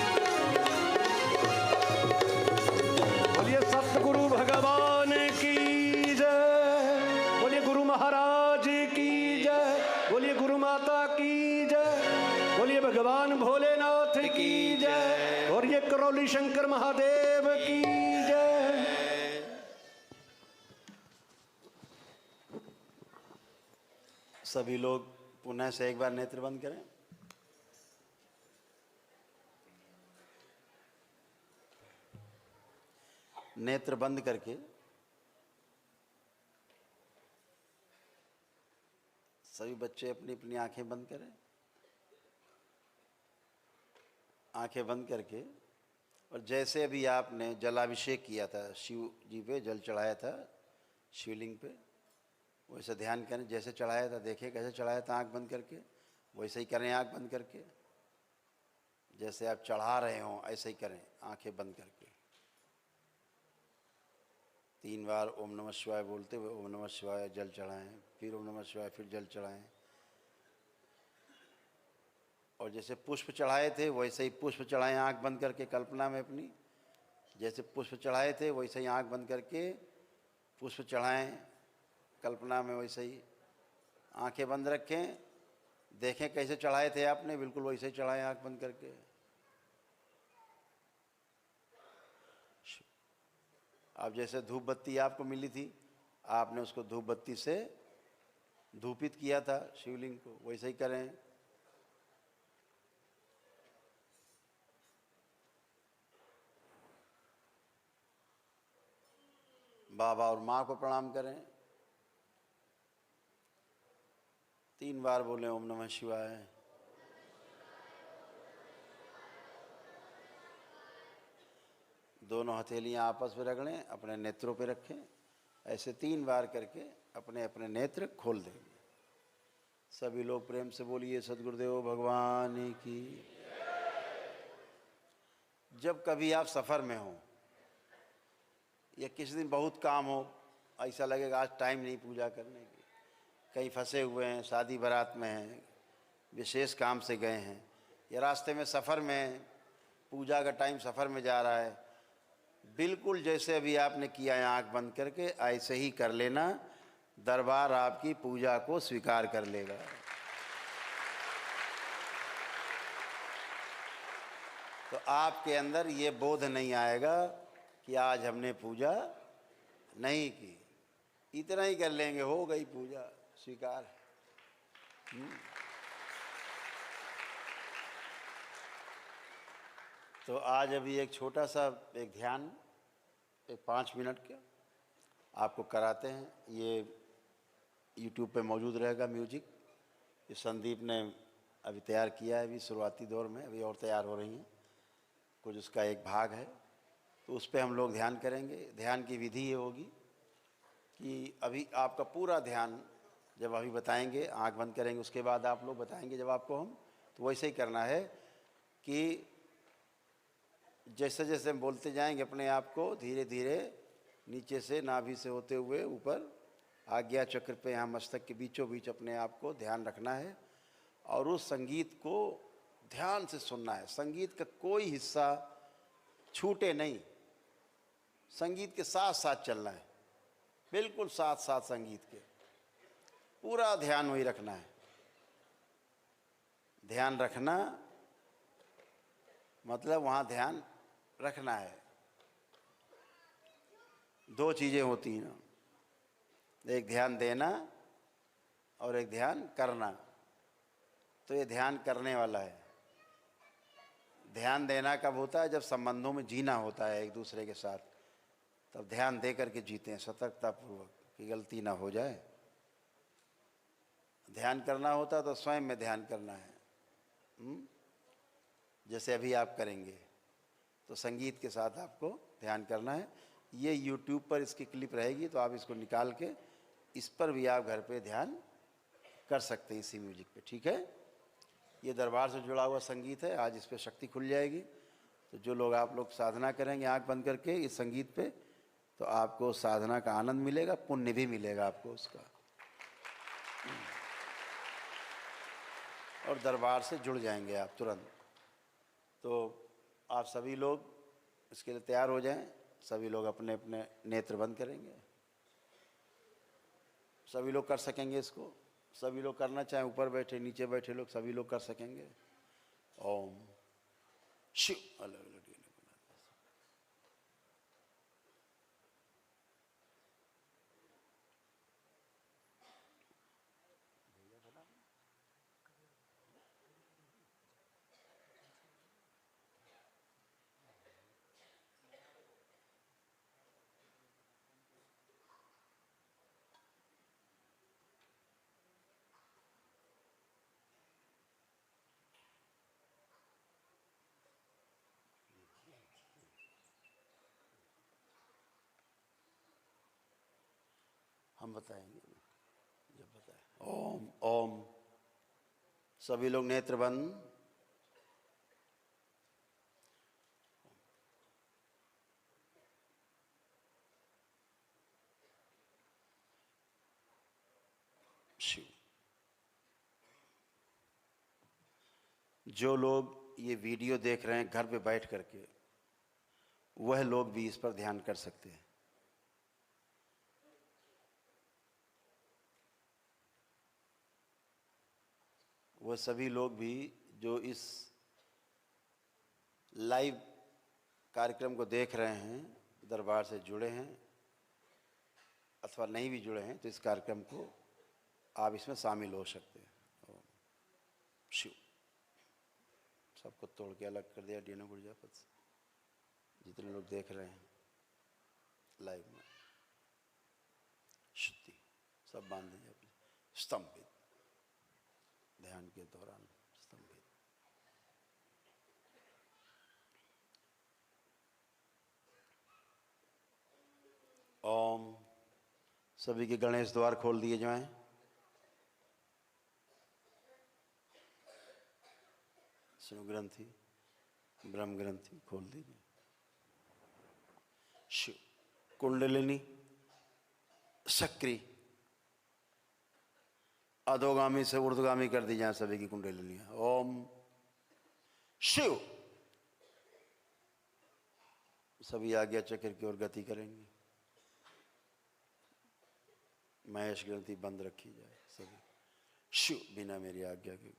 बोलिए सतगुरु भगवान की जय बोलिए गुरु महाराज की जय बोलिए गुरु माता की जय बोलिए भगवान भोलेनाथ की जय और ये करौली शंकर महादेव की जय। सभी लोग पुनः से एक बार नेत्र बंद करें। नेत्र बंद करके सभी बच्चे अपनी अपनी आंखें बंद करें। आंखें बंद करके और जैसे अभी आपने जलाभिषेक किया था, शिव जी पे जल चढ़ाया था शिवलिंग पे, वैसे ध्यान करें। जैसे चढ़ाया था देखें कैसे चढ़ाया था, आंख बंद करके वैसे ही करें आंख बंद करके। जैसे आप चढ़ा रहे हों ऐसे ही करें आंखें बंद करके। 3 बार ओम नमः शिवाय बोलते हुए ओम नमः शिवाय जल चढ़ाएं, फिर ओम नमः शिवाय फिर जल चढ़ाएं। और जैसे पुष्प चढ़ाए थे वैसे ही पुष्प चढ़ाएं आंख बंद करके कल्पना में अपनी। जैसे पुष्प चढ़ाए थे वैसे ही आंख बंद करके पुष्प चढ़ाएं कल्पना में, वैसे ही आंखें बंद रखें। देखें कैसे चढ़ाए थे आपने, बिल्कुल वैसे ही चढ़ाएं आंख बंद करके। अब जैसे धूप बत्ती आपको मिली थी, आपने उसको धूप बत्ती से धूपित किया था शिवलिंग को, वैसे ही करें। बाबा और माँ को प्रणाम करें। 3 बार बोलें ओम नमः शिवाय। दोनों हथेलियां आपस में रगड़ें, अपने नेत्रों पे रखें। ऐसे 3 बार करके अपने अपने नेत्र खोल देंगे। सभी लोग प्रेम से बोलिए सद्गुरुदेव भगवान की। जब कभी आप सफ़र में हो या किसी दिन बहुत काम हो, ऐसा लगेगा आज टाइम नहीं पूजा करने की, कहीं फंसे हुए हैं, शादी बारात में हैं, विशेष काम से गए हैं, या रास्ते में सफ़र में पूजा का टाइम सफ़र में जा रहा है, बिल्कुल जैसे अभी आपने किया है आँख बंद करके, ऐसे ही कर लेना। दरबार आपकी पूजा को स्वीकार कर लेगा। तो आपके अंदर ये बोध नहीं आएगा कि आज हमने पूजा नहीं की। इतना ही कर लेंगे, हो गई पूजा स्वीकार। तो आज अभी एक छोटा सा एक ध्यान, एक 5 मिनट का आपको कराते हैं। ये YouTube पे मौजूद रहेगा म्यूजिक। ये संदीप ने अभी तैयार किया है, अभी शुरुआती दौर में, अभी और तैयार हो रही हैं कुछ, उसका एक भाग है। तो उस पर हम लोग ध्यान करेंगे। ध्यान की विधि ये होगी कि अभी आपका पूरा ध्यान जब अभी बताएंगे, आंख बंद करेंगे, उसके बाद आप लोग बताएंगे जब आपको हम, तो वैसे ही करना है कि जैसे जैसे हम बोलते जाएंगे अपने आप को धीरे धीरे नीचे से नाभि से होते हुए ऊपर आज्ञा चक्र पे, यहाँ मस्तक के बीचों बीच अपने आप को ध्यान रखना है और उस संगीत को ध्यान से सुनना है। संगीत का कोई हिस्सा छूटे नहीं, संगीत के साथ साथ चलना है, बिल्कुल साथ साथ संगीत के, पूरा ध्यान वही रखना है। ध्यान रखना मतलब वहाँ ध्यान रखना है। 2 चीज़ें होती हैं ना, एक ध्यान देना और एक ध्यान करना। तो ये ध्यान करने वाला है। ध्यान देना कब होता है? जब संबंधों में जीना होता है एक दूसरे के साथ, तब ध्यान दे करके जीते हैं सतर्कतापूर्वक कि गलती ना हो जाए। ध्यान करना होता तो स्वयं में ध्यान करना है। जैसे अभी आप करेंगे तो संगीत के साथ आपको ध्यान करना है। ये YouTube पर इसकी क्लिप रहेगी, तो आप इसको निकाल के इस पर भी आप घर पे ध्यान कर सकते हैं इसी म्यूजिक पे, ठीक है। ये दरबार से जुड़ा हुआ संगीत है। आज इस पे शक्ति खुल जाएगी। तो जो लोग आप लोग साधना करेंगे आंख बंद करके इस संगीत पे, तो आपको साधना का आनंद मिलेगा, पुण्य भी मिलेगा आपको उसका, और दरबार से जुड़ जाएंगे आप तुरंत। तो आप सभी लोग इसके लिए तैयार हो जाएं। सभी लोग अपने अपने नेत्र बंद करेंगे। सभी लोग कर सकेंगे इसको। सभी लोग करना चाहें, ऊपर बैठे नीचे बैठे लोग, सभी लोग कर सकेंगे। ओम शिव अलग अलग हम बताएंगे जब बताए। ओम ओम। सभी लोग नेत्र बंद। शिव। जो लोग ये वीडियो देख रहे हैं घर पे बैठ करके, वह लोग भी इस पर ध्यान कर सकते हैं। वह सभी लोग भी जो इस लाइव कार्यक्रम को देख रहे हैं, दरबार से जुड़े हैं अथवा नहीं भी जुड़े हैं, तो इस कार्यक्रम को आप इसमें शामिल हो सकते हैं। ओम शिव। सबको तोड़ के अलग कर दिया डीनो गुर्जापत से, जितने लोग देख रहे हैं लाइव में। शुद्धि सब बांध दीजिए अपने स्तंभित, ध्यान के दौरान स्तंभित। ओम। सभी के गणेश द्वार खोल दिए जाएं। स्नो ग्रंथि, ब्रह्म ग्रंथि खोल दीजिए। शिव। कुंडलिनी सक्रिय, अधोगामी से ऊर्ध्वगामी कर दी जाए सभी की कुंडलिनियां। ओम शिव। सभी आज्ञा चक्र की ओर गति करेंगे। महेश ग्रंथि बंद रखी जाए सभी। शिव। बिना मेरी आज्ञा के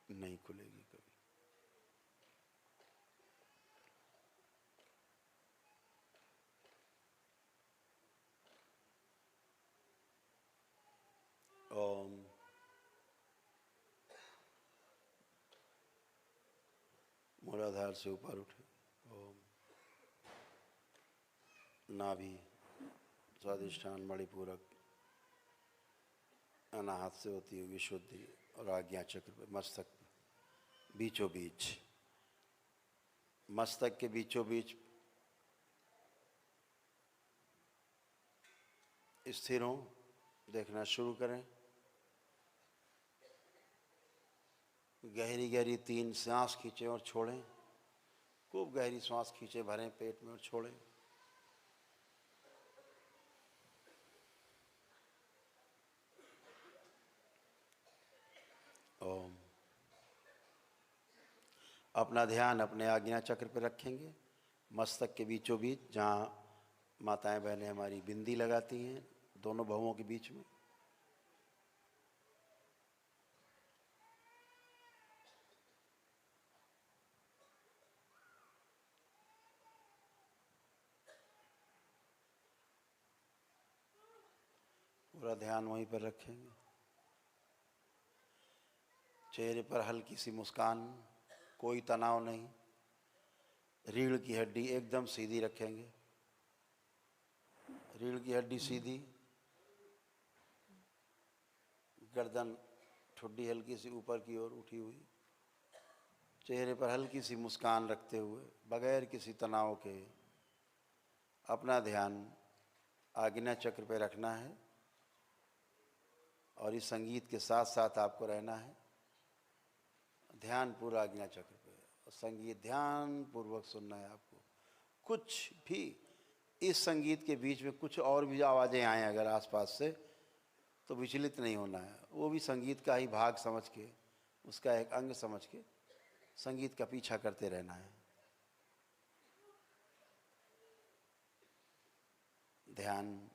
नहीं खुलेगी कभी। ओम। मूलाधार से ऊपर उठे। ओम। नाभि, स्वादिष्ठान, मणिपूरक, अनाहत से होती हुई शुद्धि और आज्ञा चक्र पे, मस्तक बीचों बीच, मस्तक के बीचों बीच स्थिर हों। देखना शुरू करें। गहरी गहरी 3 सांस खींचें और छोड़ें। खूब गहरी सांस खींचें, भरें पेट में और छोड़ें। ओम। अपना ध्यान अपने आज्ञा चक्र पर रखेंगे, मस्तक के बीचों बीच, जहाँ माताएं बहनें हमारी बिंदी लगाती हैं, दोनों भवों के बीच में। पूरा ध्यान वहीं पर रखेंगे। चेहरे पर हल्की सी मुस्कान, कोई तनाव नहीं। रीढ़ की हड्डी एकदम सीधी रखेंगे। रीढ़ की हड्डी सीधी, गर्दन ठुड्डी हल्की सी ऊपर की ओर उठी हुई। चेहरे पर हल्की सी मुस्कान रखते हुए, बगैर किसी तनाव के अपना ध्यान आज्ञा चक्र पे रखना है। और इस संगीत के साथ साथ आपको रहना है। ध्यान पूरा आज्ञा चक्र पे, और संगीत ध्यान पूर्वक सुनना है आपको। कुछ भी इस संगीत के बीच में कुछ और भी आवाज़ें आएँ अगर आसपास से, तो विचलित नहीं होना है। वो भी संगीत का ही भाग समझ के, उसका एक अंग समझ के संगीत का पीछा करते रहना है। ध्यान।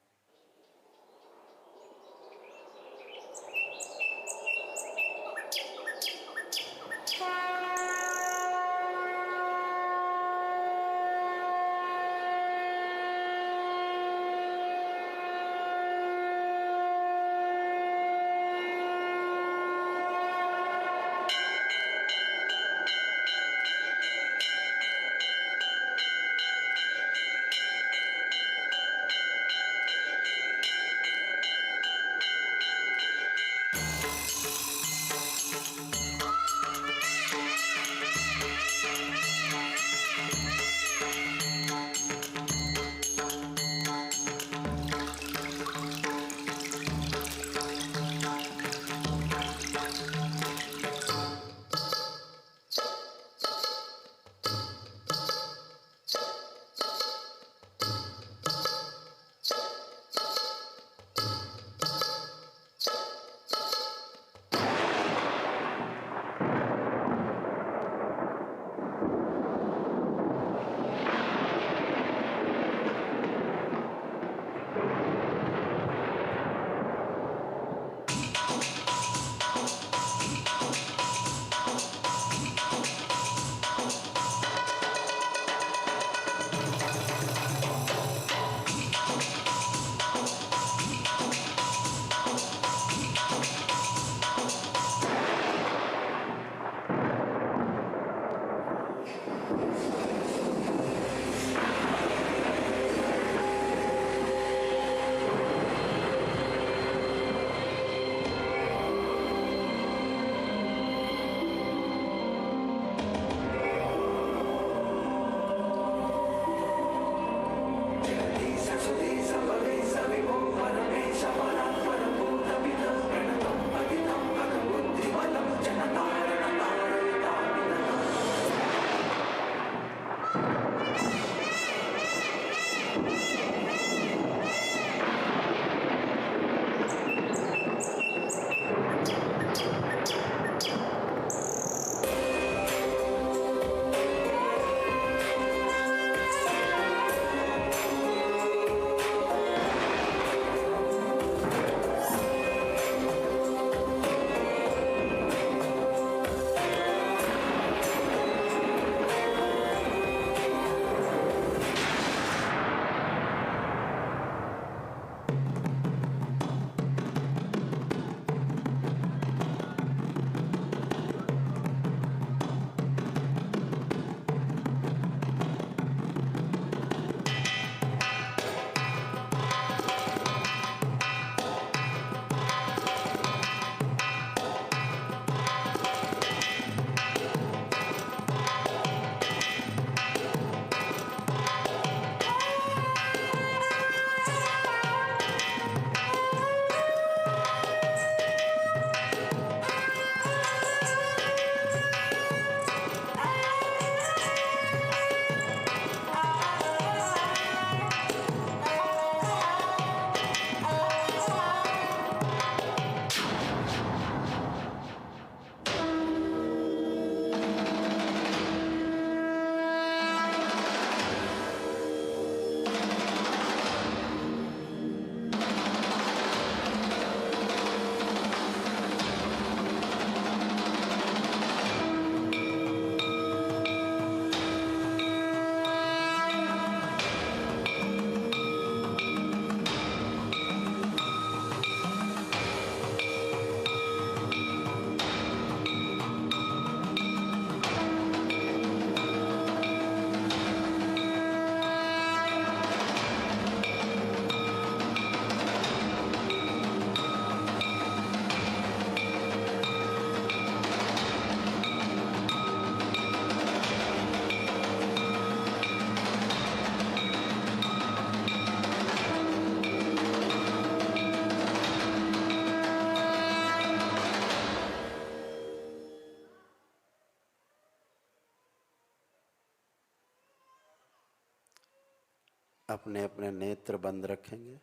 अपने अपने नेत्र बंद रखेंगे।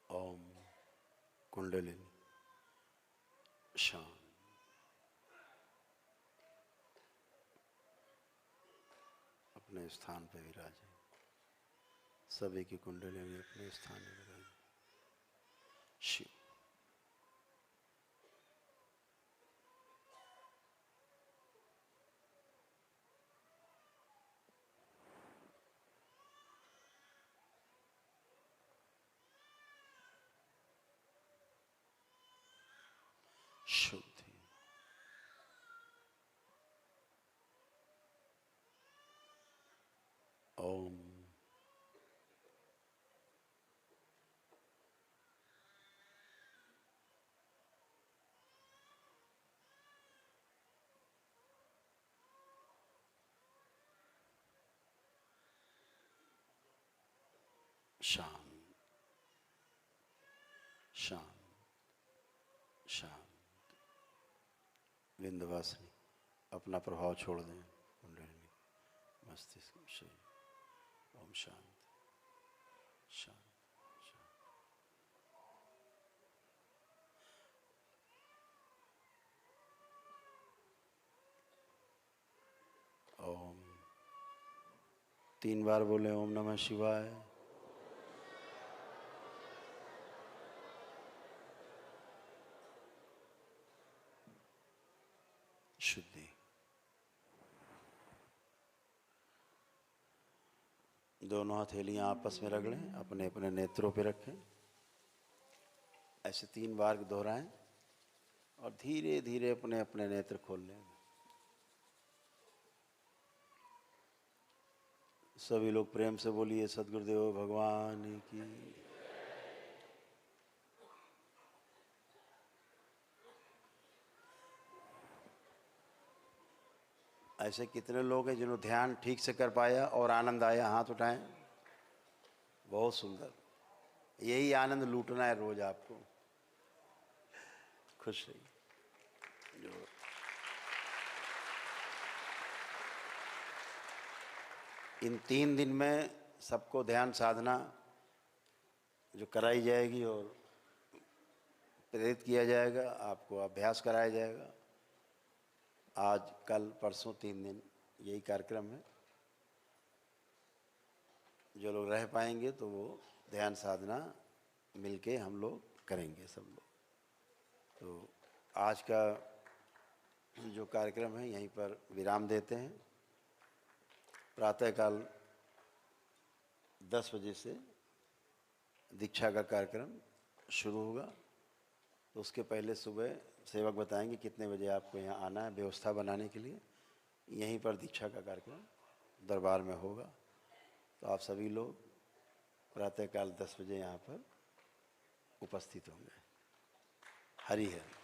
ओम कुंडलिनी शांत। अपने स्थान पे विराजे। सभी की कुंडलिनी अपने स्थान में विराजे। शिव। शुद्धि। ओम शांत शांत शांत। विंध्यवासिनी अपना प्रभाव छोड़ दें। कुंडलिनी मस्तिष्क शरीर। ओम शांत शांत शांत। ओम 3 बार बोले ओम नमः शिवाय। शुद्धि। दोनों हथेलियां आपस में रगड़ें, अपने अपने नेत्रों पे रखें। ऐसे 3 बार दोहराएं और धीरे धीरे अपने अपने नेत्र खोल लें। सभी लोग प्रेम से बोलिए सद्गुरुदेव भगवान की। ऐसे कितने लोग हैं जिन्होंने ध्यान ठीक से कर पाया और आनंद आया? हाथ उठाएं। बहुत सुंदर। यही आनंद लूटना है रोज आपको। खुश रहिए। इन 3 दिन में सबको ध्यान साधना जो कराई जाएगी और प्रेरित किया जाएगा, आपको अभ्यास कराया जाएगा। आज कल परसों 3 दिन यही कार्यक्रम है। जो लोग रह पाएंगे तो वो ध्यान साधना मिलके हम लोग करेंगे सब लोग। तो आज का जो कार्यक्रम है यहीं पर विराम देते हैं। प्रातःकाल 10 बजे से दीक्षा का कार्यक्रम शुरू होगा। तो उसके पहले सुबह सेवक बताएंगे कितने बजे आपको यहाँ आना है, व्यवस्था बनाने के लिए। यहीं पर दीक्षा का कार्यक्रम दरबार में होगा। तो आप सभी लोग प्रातःकाल 10 बजे यहाँ पर उपस्थित होंगे। हरि हरि।